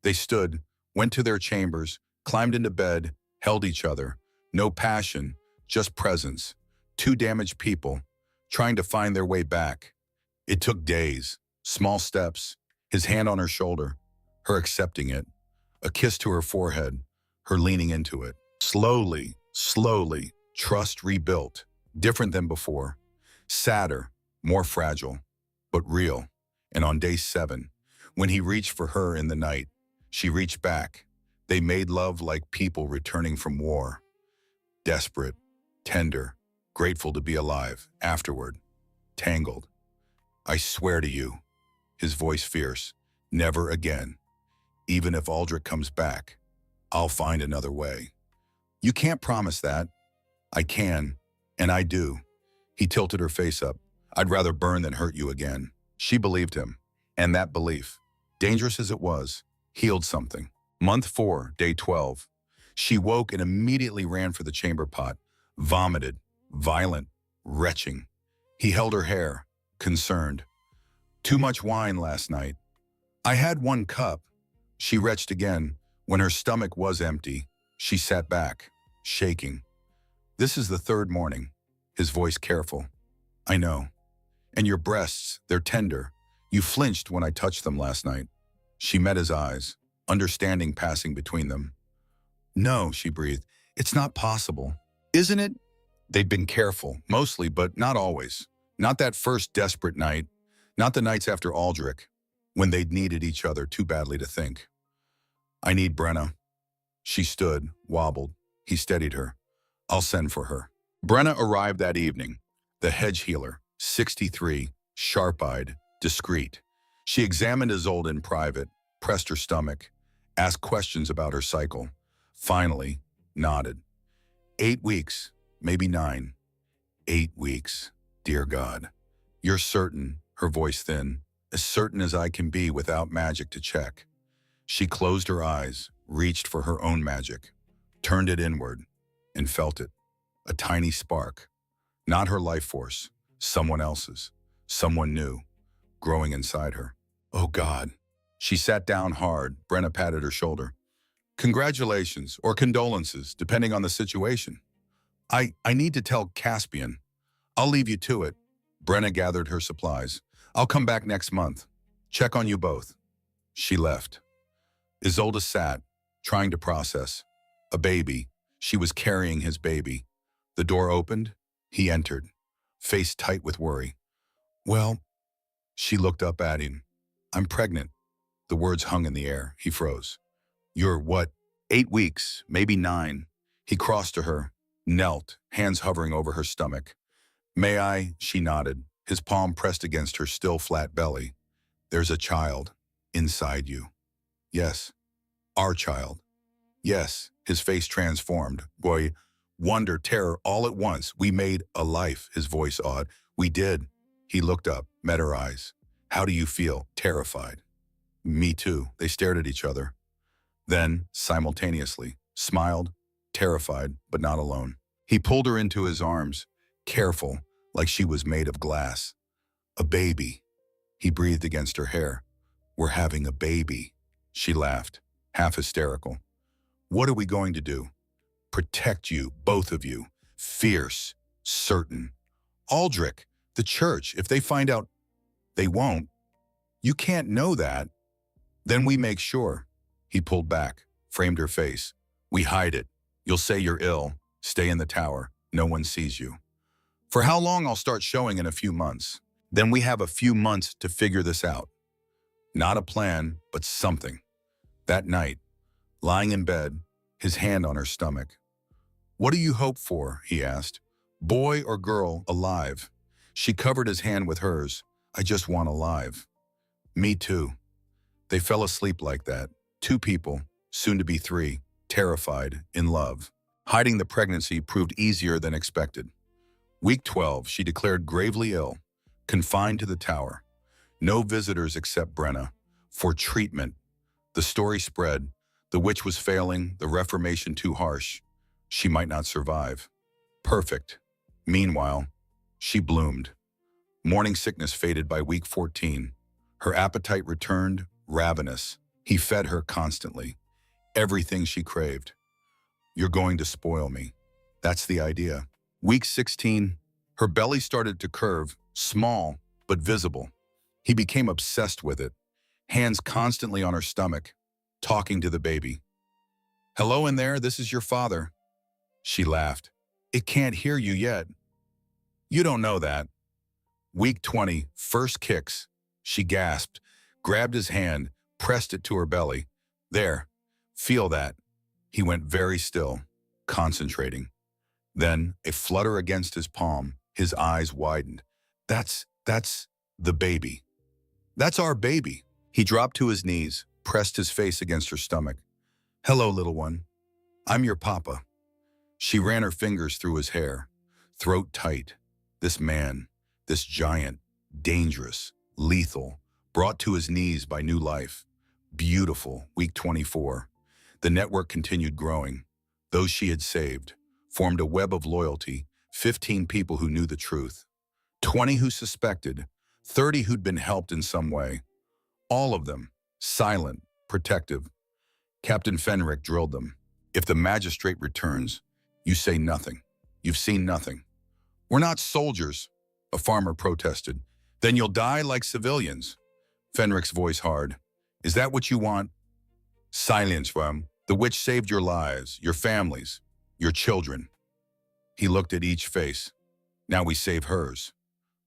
They stood, went to their chambers, climbed into bed, held each other. No passion, just presence. Two damaged people, trying to find their way back. It took days, small steps, his hand on her shoulder, her accepting it, a kiss to her forehead, her leaning into it. Slowly, slowly, trust rebuilt, different than before. Sadder, more fragile, but real. And on day 7, when he reached for her in the night, she reached back. They made love like people returning from war. Desperate, tender, grateful to be alive. Afterward, tangled. I swear to you, his voice fierce, never again. Even if Aldrich comes back, I'll find another way. You can't promise that. I can, and I do. He tilted her face up. I'd rather burn than hurt you again. She believed him, and that belief, dangerous as it was, healed something. Month 4, day 12. She woke and immediately ran for the chamber pot, vomited, violent, retching. He held her hair, concerned. Too much wine last night. I had 1 cup. She retched again. When her stomach was empty, she sat back, shaking. This is the 3rd morning, his voice careful. I know. And your breasts, they're tender. You flinched when I touched them last night. She met his eyes, understanding passing between them. No, she breathed. It's not possible. Isn't it? They'd been careful, mostly, but not always. Not that first desperate night. Not the nights after Aldrich, when they'd needed each other too badly to think. I need Brenna. She stood, wobbled. He steadied her. I'll send for her. Brenna arrived that evening, the hedge healer, 63, sharp-eyed, discreet. She examined Isolde in private, pressed her stomach, asked questions about her cycle, finally nodded. 8 weeks, maybe 9. 8 weeks, dear God. You're certain, her voice thin, as certain as I can be without magic to check. She closed her eyes, reached for her own magic, turned it inward, and felt it. A tiny spark. Not her life force, someone else's, someone new, growing inside her. Oh God. She sat down hard. Brenna patted her shoulder. Congratulations, or condolences, depending on the situation. I need to tell Caspian. I'll leave you to it. Brenna gathered her supplies. I'll come back next month. Check on you both. She left. Isolde sat, trying to process. A baby. She was carrying his baby. The door opened. He entered, face tight with worry. Well, she looked up at him. I'm pregnant. The words hung in the air. He froze. You're what? 8 weeks, maybe 9. He crossed to her, knelt, hands hovering over her stomach. May I? She nodded, his palm pressed against her still flat belly. There's a child inside you. Yes. Our child. Yes. His face transformed. Boy, wonder, terror, all at once. We made a life, his voice awed. We did. He looked up, met her eyes. How do you feel? Terrified. Me too. They stared at each other. Then, simultaneously, smiled, terrified, but not alone. He pulled her into his arms, careful, like she was made of glass. A baby. He breathed against her hair. We're having a baby. She laughed, half hysterical. What are we going to do? Protect you, both of you. Fierce, certain. Aldrich, the church, if they find out, they won't. You can't know that. Then we make sure. He pulled back, framed her face. We hide it. You'll say you're ill. Stay in the tower. No one sees you. For how long? I'll start showing in a few months. Then we have a few months to figure this out. Not a plan, but something. That night, lying in bed, his hand on her stomach. What do you hope for? He asked. Boy or girl, alive. She covered his hand with hers. I just want alive. Me too. They fell asleep like that. 2 people, soon to be 3, terrified, in love. Hiding the pregnancy proved easier than expected. Week 12, she declared gravely ill, confined to the tower. No visitors except Brenna. For treatment. The story spread. The witch was failing, the reformation too harsh. She might not survive. Perfect. Meanwhile, She bloomed. Morning sickness faded by week 14. Her appetite returned, ravenous. He fed her constantly. Everything she craved. You're going to spoil me. That's the idea. Week 16, her belly started to curve, small but visible. He became obsessed with it, hands constantly on her stomach, talking to the baby. Hello in there, this is your father. She laughed. It can't hear you yet. You don't know that. Week 20, first kicks. She gasped, grabbed his hand, pressed it to her belly. There, feel that. He went very still, concentrating. Then, a flutter against his palm, his eyes widened. That's the baby. That's our baby. He dropped to his knees, pressed his face against her stomach. Hello, little one. I'm your papa. She ran her fingers through his hair, throat tight. This man, this giant, dangerous, lethal, brought to his knees by new life. Beautiful, week 24. The network continued growing. Those she had saved formed a web of loyalty, 15 people who knew the truth, 20 who suspected, 30 who'd been helped in some way. All of them, silent, protective. Captain Fenric drilled them. If the magistrate returns, you say nothing. You've seen nothing. We're not soldiers, a farmer protested. Then you'll die like civilians. Fenric's voice hard. Is that what you want? Silence, Rum. The witch saved your lives, your families, your children. He looked at each face. Now we save hers.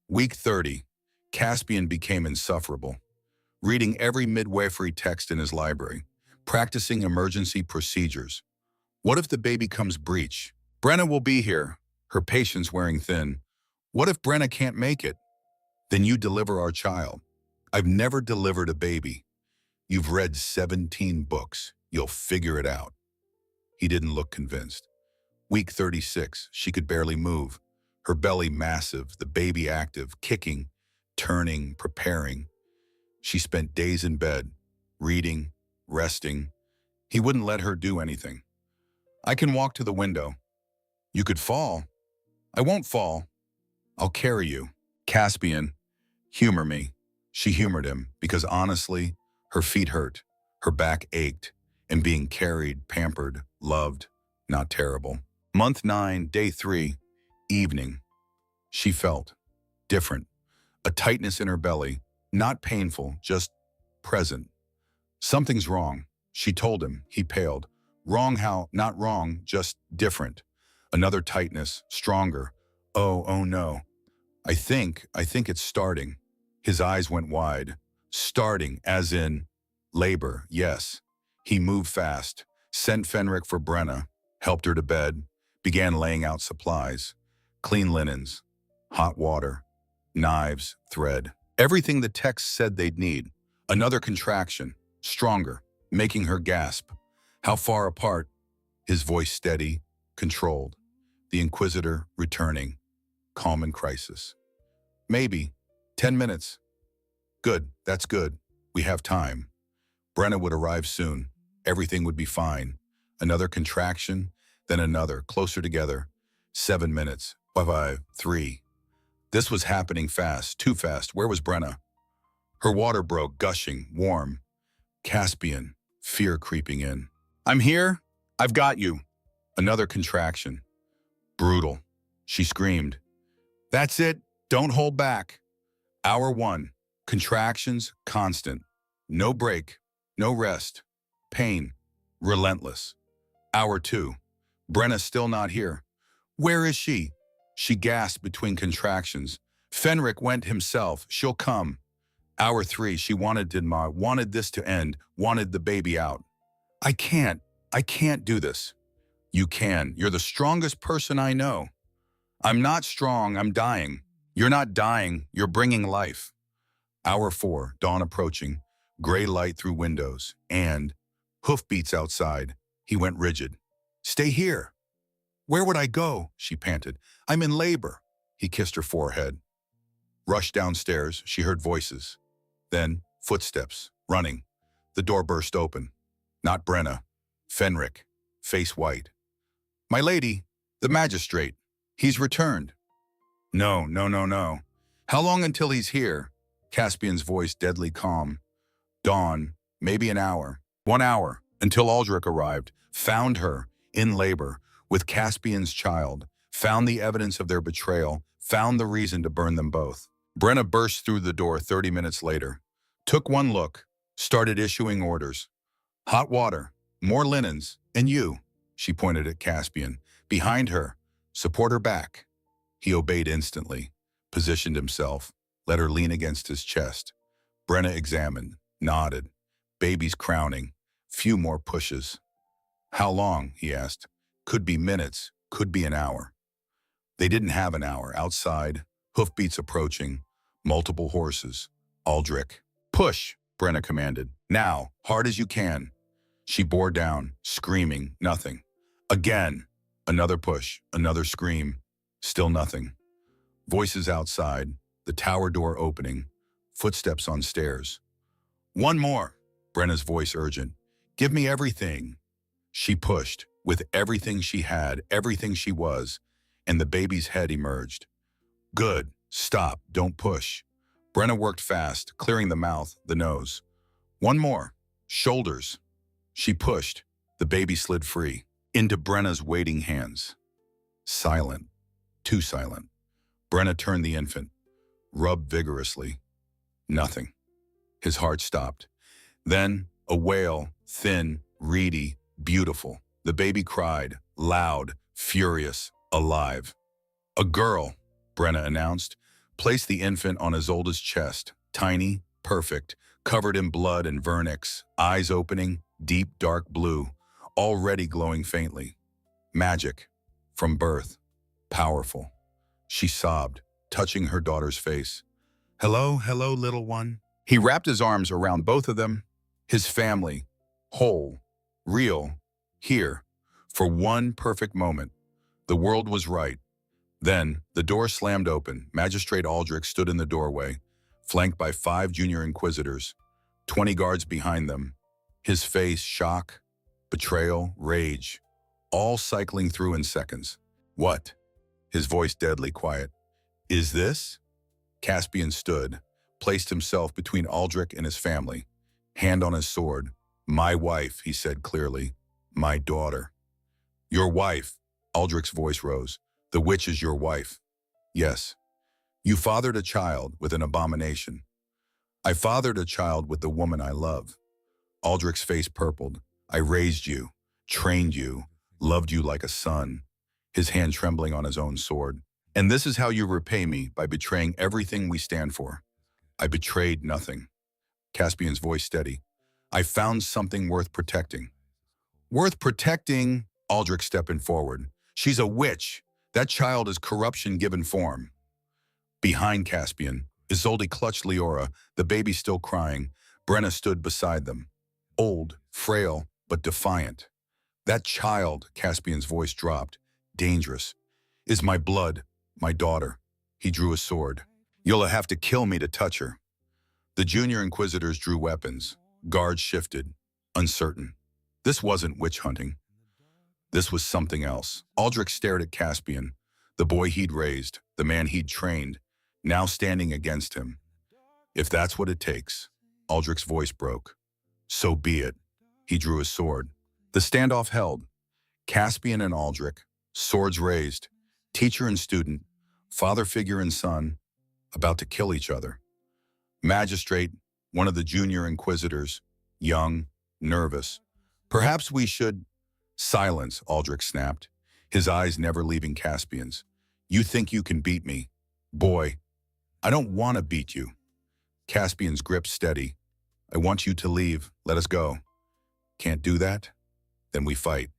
Week 30, Caspian became insufferable. Reading every midwifery text in his library, practicing emergency procedures. What if the baby comes breech? Brenna will be here, her patience wearing thin. What if Brenna can't make it? Then you deliver our child. I've never delivered a baby. You've read 17 books. You'll figure it out. He didn't look convinced. Week 36, she could barely move. Her belly massive, the baby active, kicking, turning, preparing. She spent days in bed, reading, resting. He wouldn't let her do anything. I can walk to the window. You could fall. I won't fall. I'll carry you. Caspian, humor me. She humored him because honestly, her feet hurt, her back ached, and being carried, pampered, loved, not terrible. Month 9, day 3, evening. She felt different, a tightness in her belly, not painful, just present. Something's wrong, she told him. He paled. Wrong how? Not wrong, just different. Another tightness, stronger. Oh no. I think it's starting. His eyes went wide. Starting, as in labor, yes. He moved fast, sent Fenric for Brenna, helped her to bed, began laying out supplies, clean linens, hot water, knives, thread, everything the text said they'd need. Another contraction, stronger, making her gasp. How far apart? His voice steady, controlled. The Inquisitor returning, calm in crisis. Maybe 10 minutes. Good, that's good. We have time. Brenna would arrive soon. Everything would be fine. Another contraction, then another, closer together. 7 minutes. 5, 3. This was happening fast, too fast. Where was Brenna? Her water broke, gushing, warm. Caspian, fear creeping in. I'm here. I've got you. Another contraction. Brutal. She screamed. That's it. Don't hold back. Hour 1. Contractions, constant. No break. No rest. Pain. Relentless. Hour 2. Brenna's still not here. Where is she? She gasped between contractions. Fenric went himself. She'll come. Hour 3. She wanted Dinma, wanted this to end, wanted the baby out. I can't do this. You can. You're the strongest person I know. I'm not strong. I'm dying. You're not dying. You're bringing life. Hour 4. Dawn approaching. Gray light through windows. And hoofbeats outside. He went rigid. Stay here. Where would I go? She panted. I'm in labor. He kissed her forehead. Rushed downstairs. She heard voices. Then footsteps. Running. The door burst open. Not Brenna. Fenric. Face white. My lady, the magistrate. He's returned. No, no, no, no. How long until he's here? Caspian's voice deadly calm. Dawn, maybe an hour. 1 hour, until Aldrich arrived, found her, in labor, with Caspian's child, found the evidence of their betrayal, found the reason to burn them both. Brenna burst through the door 30 minutes later, took one look, started issuing orders. Hot water, more linens, and you, she pointed at Caspian. Behind her, support her back. He obeyed instantly, positioned himself, let her lean against his chest. Brenna examined, nodded. Baby's crowning, few more pushes. How long, he asked. Could be minutes, could be an hour. They didn't have an hour. Outside, hoofbeats approaching, multiple horses. Aldrich. Push, Brenna commanded. Now, hard as you can. She bore down, screaming, nothing. Again, another push, another scream, still nothing. Voices outside, the tower door opening, footsteps on stairs. One more, Brenna's voice urgent. Give me everything. She pushed, with everything she had, everything she was, and the baby's head emerged. Good, stop, don't push. Brenna worked fast, clearing the mouth, the nose. One more, shoulders. She pushed, the baby slid free, into Brenna's waiting hands. Silent, too silent. Brenna turned the infant, rubbed vigorously. Nothing. His heart stopped. Then, a wail, thin, reedy, beautiful. The baby cried, loud, furious, alive. A girl, Brenna announced, placed the infant on Isolde's chest, tiny, perfect, covered in blood and vernix, eyes opening, deep dark blue, already glowing faintly. Magic, from birth, powerful. She sobbed, touching her daughter's face. Hello, hello, little one. He wrapped his arms around both of them, his family, whole, real, here, for one perfect moment. The world was right. Then, the door slammed open. Magistrate Aldrich stood in the doorway, flanked by 5 junior inquisitors, 20 guards behind them. His face, shock, betrayal, rage, all cycling through in seconds. What? His voice deadly quiet. Is this? Caspian stood, placed himself between Aldrich and his family, hand on his sword. My wife, he said clearly. My daughter. Your wife, Aldrich's voice rose. The witch is your wife. Yes. You fathered a child with an abomination. I fathered a child with the woman I love. Aldrich's face purpled. I raised you, trained you, loved you like a son, his hand trembling on his own sword. And this is how you repay me, by betraying everything we stand for. I betrayed nothing. Caspian's voice steady. I found something worth protecting. Worth protecting? Aldrich stepping forward. She's a witch. That child is corruption given form. Behind Caspian, Isolde clutched Leora, the baby still crying. Brenna stood beside them. Old, frail, but defiant. That child, Caspian's voice dropped, dangerous, is my blood, my daughter. He drew a sword. You'll have to kill me to touch her. The junior inquisitors drew weapons. Guards shifted, uncertain. This wasn't witch hunting. This was something else. Aldrich stared at Caspian, the boy he'd raised, the man he'd trained, now standing against him. If that's what it takes, Aldrich's voice broke. So be it. He drew his sword. The standoff held. Caspian and Aldrich, swords raised, teacher and student, father figure and son, about to kill each other. Magistrate, one of the junior inquisitors, young, nervous. Perhaps we should... Silence, Aldrich snapped, his eyes never leaving Caspian's. You think you can beat me? Boy, I don't want to beat you. Caspian's grip steady. I want you to leave. Let us go. Can't do that? Then we fight.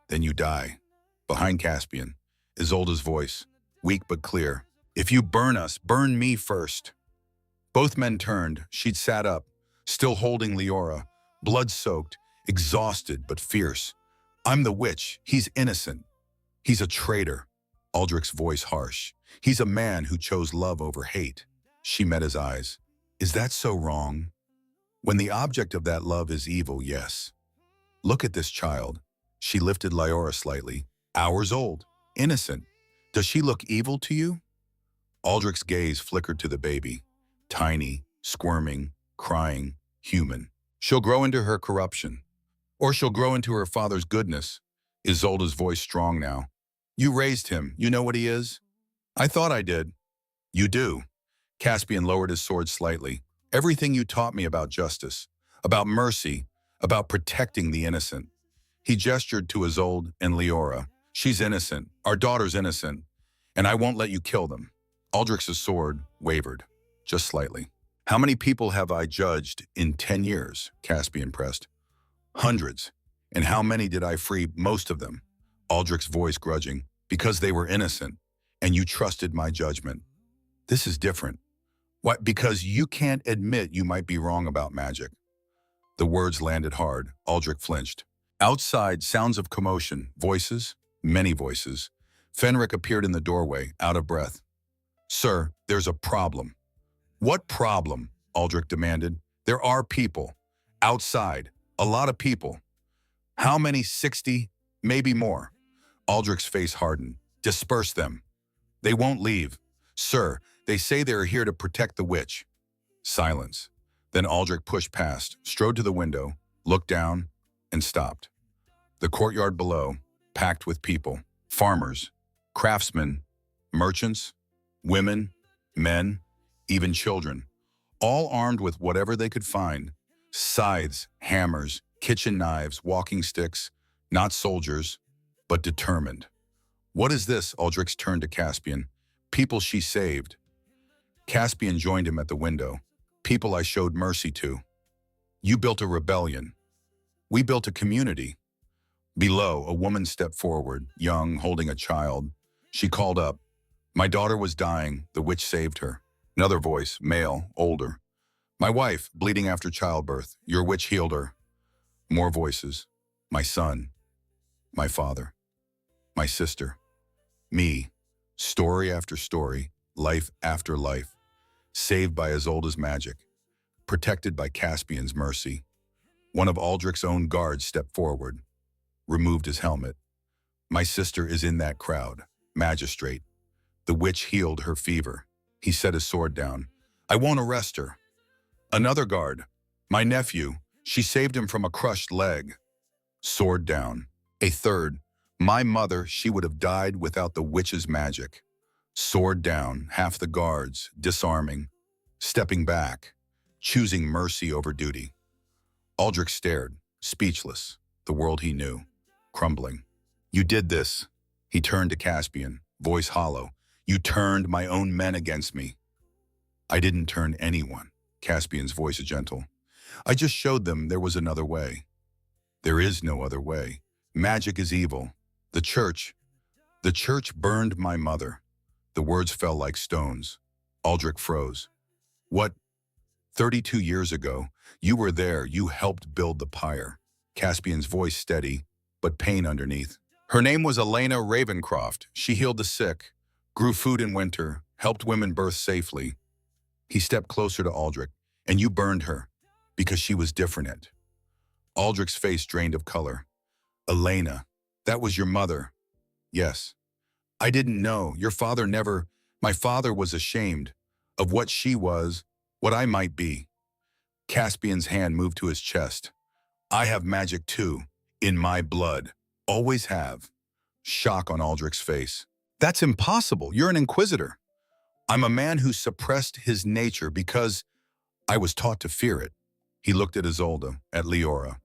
Then you die. Behind Caspian, Isolde's voice, weak but clear. If you burn us, burn me first. Both men turned. She'd sat up, still holding Leora, blood-soaked, exhausted but fierce. I'm the witch. He's innocent. He's a traitor. Aldrich's voice harsh. He's a man who chose love over hate. She met his eyes. Is that so wrong? When the object of that love is evil, yes. Look at this child. She lifted Leora slightly. Hours old. Innocent. Does she look evil to you? Aldrich's gaze flickered to the baby. Tiny, squirming, crying, human. She'll grow into her corruption. Or she'll grow into her father's goodness. Isolde's voice strong now. You raised him. You know what he is? I thought I did. You do. Caspian lowered his sword slightly. Everything you taught me about justice, about mercy, about protecting the innocent. He gestured to Isolde and Leora. She's innocent. Our daughter's innocent. And I won't let you kill them. Aldrich's sword wavered, just slightly. How many people have I judged in 10 years? Caspian pressed. Hundreds. And how many did I free? Most of them. Aldrich's voice grudging. Because they were innocent. And you trusted my judgment. This is different. What? Because you can't admit you might be wrong about magic. The words landed hard. Aldrich flinched. Outside, sounds of commotion. Voices. Many voices. Fenric appeared in the doorway, out of breath. Sir, there's a problem. What problem? Aldrich demanded. There are people. Outside. A lot of people. How many? 60? Maybe more. Aldrich's face hardened. Disperse them. They won't leave. Sir, they say they're here to protect the witch. Silence. Then Aldrich pushed past, strode to the window, looked down, and stopped. The courtyard below, packed with people. Farmers, craftsmen, merchants, women, men, even children. All armed with whatever they could find. Scythes, hammers, kitchen knives, walking sticks. Not soldiers, but determined. What is this? Aldrich turned to Caspian. People she saved. Caspian joined him at the window. People I showed mercy to. You built a rebellion. We built a community. Below, a woman stepped forward, young, holding a child. She called up. My daughter was dying. The witch saved her. Another voice, male, older. My wife, bleeding after childbirth. Your witch healed her. More voices. My son. My father. My sister. Me. Story after story. Life after life. Saved by Isolde's magic. Protected by Caspian's mercy. One of Aldrich's own guards stepped forward. Removed his helmet. My sister is in that crowd. Magistrate. The witch healed her fever. He set his sword down. I won't arrest her. Another guard. My nephew. She saved him from a crushed leg. Sword down. A third. My mother, she would have died without the witch's magic. Sword down. Half the guards, disarming. Stepping back. Choosing mercy over duty. Aldrich stared, speechless. The world he knew. Crumbling. You did this. He turned to Caspian, voice hollow. You turned my own men against me. I didn't turn anyone. Caspian's voice gentle. I just showed them there was another way. There is no other way. Magic is evil. The church burned my mother. The words fell like stones. Aldrich froze. What? 32 years ago, you were there. You helped build the pyre. Caspian's voice steady, but pain underneath. Her name was Elena Ravencroft. She healed the sick, grew food in winter, helped women birth safely. He stepped closer to Aldrich. And you burned her, because she was different. Aldrich's face drained of color. Elena, that was your mother. Yes. I didn't know. Your father never. My father was ashamed of what she was, what I might be. Caspian's hand moved to his chest. I have magic too, in my blood. Always have. Shock on Aldrich's face. That's impossible. You're an Inquisitor. I'm a man who suppressed his nature because I was taught to fear it. He looked at Isolde, at Leora.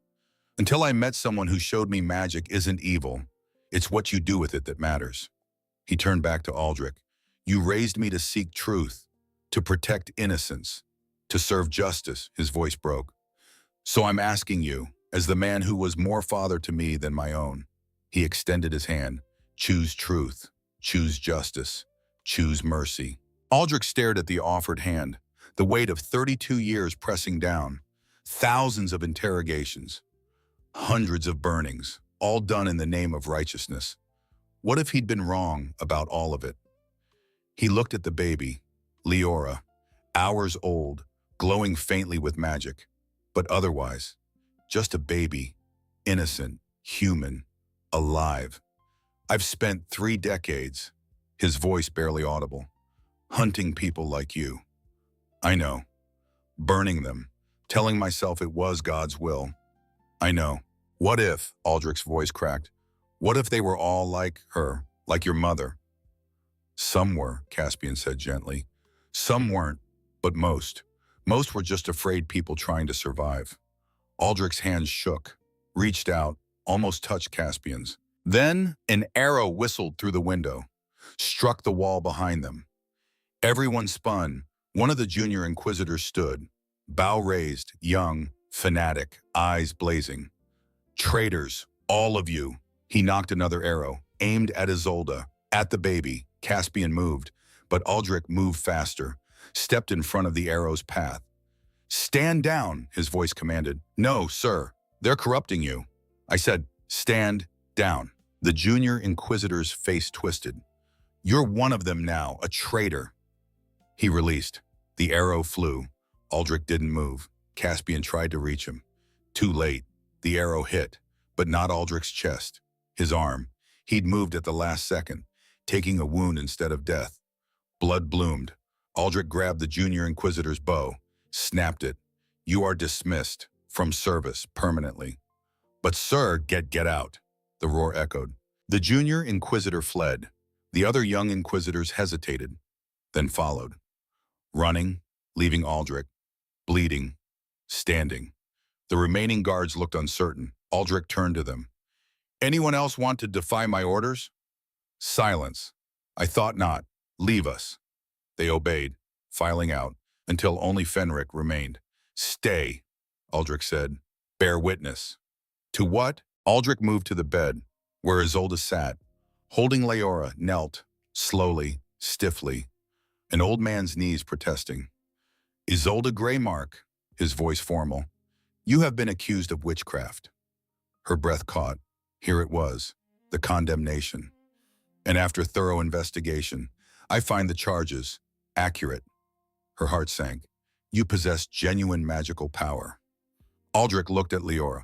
Until I met someone who showed me magic isn't evil. It's what you do with it that matters. He turned back to Aldrich. You raised me to seek truth, to protect innocence, to serve justice, his voice broke. So I'm asking you, as the man who was more father to me than my own. He extended his hand. Choose truth, choose justice, choose mercy. Aldrich stared at the offered hand, the weight of 32 years pressing down, thousands of interrogations, hundreds of burnings, all done in the name of righteousness. What if he'd been wrong about all of it? He looked at the baby, Leora, hours old, glowing faintly with magic, but otherwise, just a baby, innocent, human, alive. I've spent 3 decades, his voice barely audible, Hunting people like you. I know. Burning them. Telling myself it was God's will. I know. What if, Aldrich's voice cracked, what if they were all like her, like your mother? Some were, Caspian said gently. Some weren't, but most. Most were just afraid people trying to survive. Aldrich's hands shook, reached out, almost touched Caspian's. Then an arrow whistled through the window, struck the wall behind them. Everyone spun. One of the junior inquisitors stood, bow raised, young, fanatic, eyes blazing. Traitors, all of you. He knocked another arrow, aimed at Isolde, at the baby. Caspian moved, but Aldrich moved faster, stepped in front of the arrow's path. Stand down, his voice commanded. No, sir, they're corrupting you. I said, stand down. The junior inquisitor's face twisted. You're one of them now, a traitor. He released. The arrow flew. Aldrich didn't move. Caspian tried to reach him. Too late. The arrow hit, but not Aldrich's chest. His arm. He'd moved at the last second, taking a wound instead of death. Blood bloomed. Aldrich grabbed the junior inquisitor's bow, snapped it. You are dismissed from service permanently. But sir, get out, the roar echoed. The junior inquisitor fled. The other young inquisitors hesitated, then followed. Running, leaving Aldrich, bleeding, standing. The remaining guards looked uncertain. Aldrich turned to them. Anyone else want to defy my orders? Silence. I thought not. Leave us. They obeyed, filing out, until only Fenric remained. Stay, Aldrich said. Bear witness. To what? Aldrich moved to the bed, where Isolde sat, holding Leora, knelt, slowly, stiffly, an old man's knees protesting. Isolde Greymark, his voice formal, you have been accused of witchcraft. Her breath caught. Here it was, the condemnation. And after thorough investigation, I find the charges accurate. Her heart sank. You possess genuine magical power. Aldrich looked at Leora,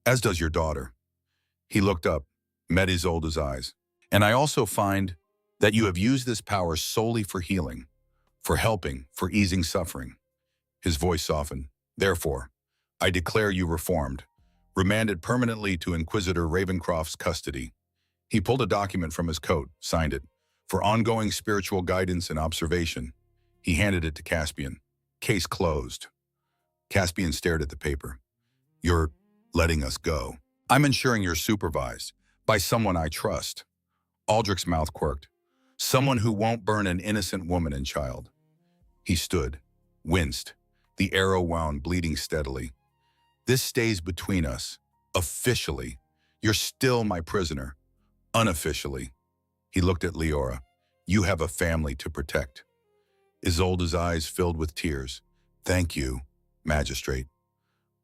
as does your daughter. He looked up, met Isolde's eyes. And I also find that you have used this power solely for healing, for helping, for easing suffering. His voice softened. Therefore, I declare you reformed, remanded permanently to Inquisitor Ravencroft's custody. He pulled a document from his coat, signed it. For ongoing spiritual guidance and observation, he handed it to Caspian. Case closed. Caspian stared at the paper. You're letting us go. I'm ensuring you're supervised by someone I trust. Aldrich's mouth quirked. Someone who won't burn an innocent woman and child. He stood, winced. The arrow wound, bleeding steadily. This stays between us. Officially, you're still my prisoner. Unofficially. He looked at Leora. You have a family to protect. Isolde's eyes filled with tears. Thank you, Magistrate.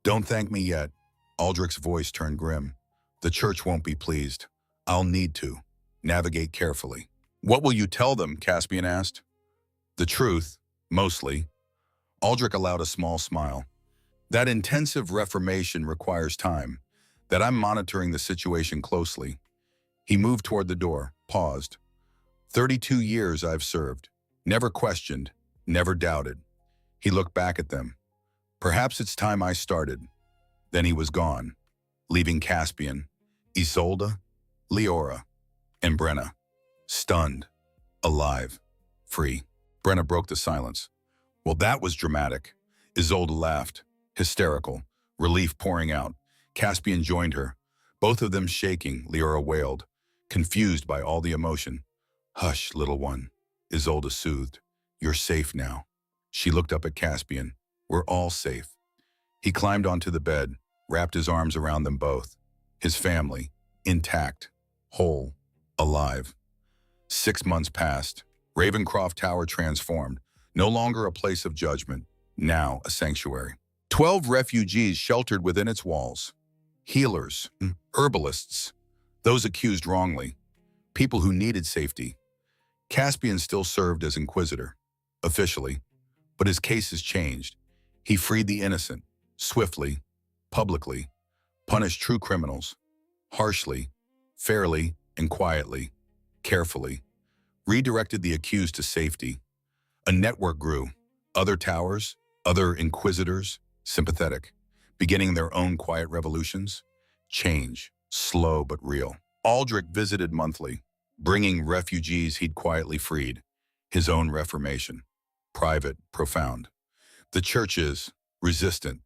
Don't thank me yet. Aldrich's voice turned grim. The church won't be pleased. I'll need to. Navigate carefully. What will you tell them? Caspian asked. The truth, mostly. Aldrich allowed a small smile. That intensive reformation requires time, that I'm monitoring the situation closely. He moved toward the door, paused. 32 years I've served, never questioned, never doubted. He looked back at them. Perhaps it's time I started. Then he was gone, leaving Caspian, Isolde, Leora, and Brenna, stunned, alive, free. Brenna broke the silence. Well, that was dramatic. Isolde laughed, hysterical, relief pouring out. Caspian joined her, both of them shaking. Leora wailed, confused by all the emotion. Hush, little one, Isolde soothed. You're safe now. She looked up at Caspian. We're all safe. He climbed onto the bed, wrapped his arms around them both. His family, intact, whole, alive. 6 months passed. Ravencroft Tower transformed, no longer a place of judgment, now a sanctuary. 12 refugees sheltered within its walls. Healers, herbalists, those accused wrongly, people who needed safety. Caspian still served as Inquisitor, officially, but his case has changed. He freed the innocent, swiftly, publicly, punished true criminals, harshly, fairly, and quietly, carefully, redirected the accused to safety. A network grew. Other towers, other inquisitors, sympathetic, beginning their own quiet revolutions. Change, slow but real. Aldrich visited monthly, bringing refugees he'd quietly freed. His own reformation. Private, profound. The church is resistant,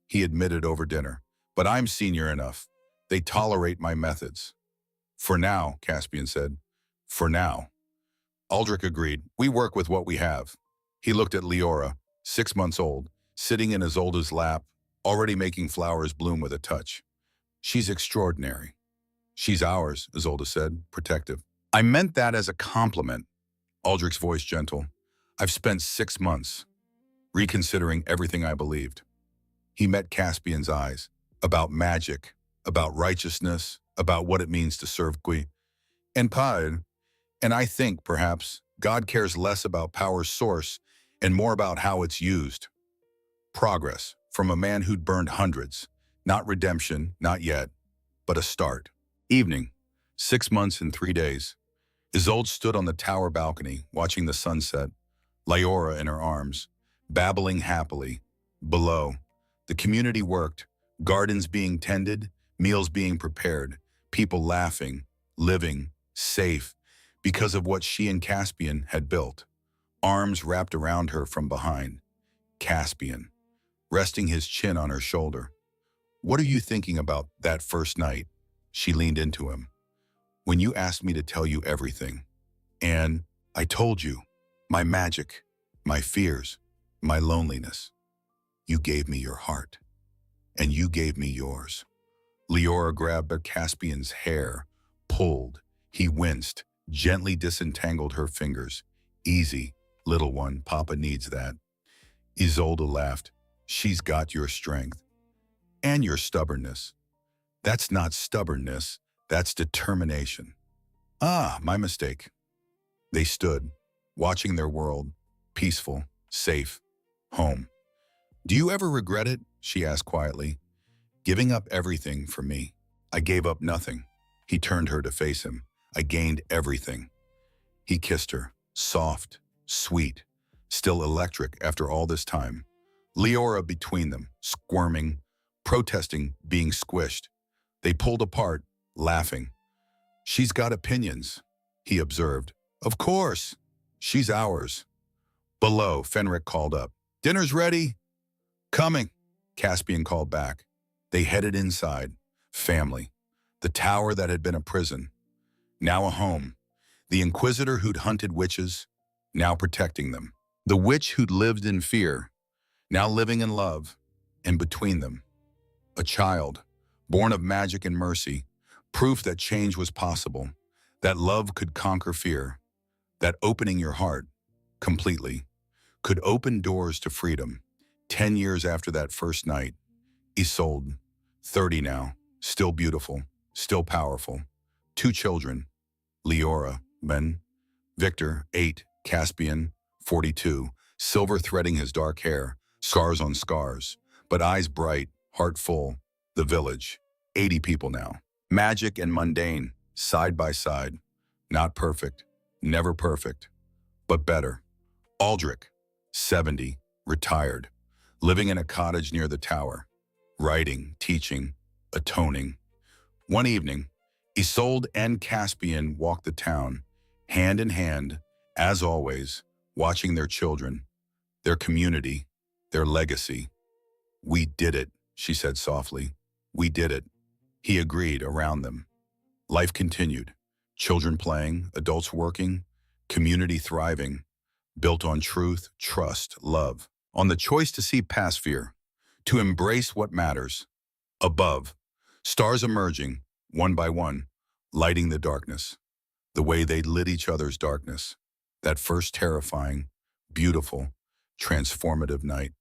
he admitted over dinner. But I'm senior enough. They tolerate my methods. For now, Caspian said. For now. Aldrich agreed. We work with what we have. He looked at Leora, 6 months old, sitting in Isolde's lap, already making flowers bloom with a touch. She's extraordinary. She's ours, Isolde said, protective. I meant that as a compliment. Aldrich's voice gentle. I've spent 6 months reconsidering everything I believed. He met Caspian's eyes, about magic, about righteousness, about what it means to serve Gui. And Paid, and I think, perhaps, God cares less about power's source and more about how it's used. Progress, from a man who'd burned hundreds. Not redemption, not yet, but a start. Evening, 6 months and 3 days. Isolde stood on the tower balcony, watching the sunset, Leora in her arms, babbling happily. Below, the community worked, gardens being tended, meals being prepared, people laughing, living, safe, because of what she and Caspian had built. Arms wrapped around her from behind. Caspian, resting his chin on her shoulder. What are you thinking about that first night? She leaned into him. When you asked me to tell you everything. And I told you, my magic, my fears, my loneliness. You gave me your heart, and you gave me yours. Leora grabbed Caspian's hair, pulled. He winced, gently disentangled her fingers. Easy, little one, Papa needs that. Isolde laughed. She's got your strength. And your stubbornness. That's not stubbornness, that's determination. Ah, my mistake. They stood, watching their world, peaceful, safe, home. Do you ever regret it? She asked quietly. Giving up everything for me. I gave up nothing. He turned her to face him. I gained everything. He kissed her, soft, sweet, still electric after all this time. Leora between them, squirming, protesting, being squished. They pulled apart, laughing. She's got opinions, he observed. Of course, she's ours. Below, Fenric called up. Dinner's ready. Coming, Caspian called back. They headed inside. Family. The tower that had been a prison. Now a home. The Inquisitor who'd hunted witches, now protecting them. The witch who'd lived in fear, now living in love. And between them, a child, born of magic and mercy, proof that change was possible, that love could conquer fear, that opening your heart, completely, could open doors to freedom. 10 years after that first night, Isolde, 30 now, still beautiful, still powerful. 2 children, Leora, men, Victor, 8, Caspian, 42, silver threading his dark hair, scars on scars, but eyes bright, heart full. The village, 80 people now. Magic and mundane, side by side. Not perfect, never perfect, but better. Aldrich, 70, retired, living in a cottage near the tower, writing, teaching, atoning. One evening, Isolde and Caspian walked the town, hand in hand, as always, watching their children, their community, their legacy. We did it, she said softly. We did it. He agreed around them. Life continued. Children playing, adults working, community thriving, built on truth, trust, love, on the choice to see past fear, to embrace what matters. Above, stars emerging, one by one, lighting the darkness, the way they lit each other's darkness, that first terrifying, beautiful, transformative night.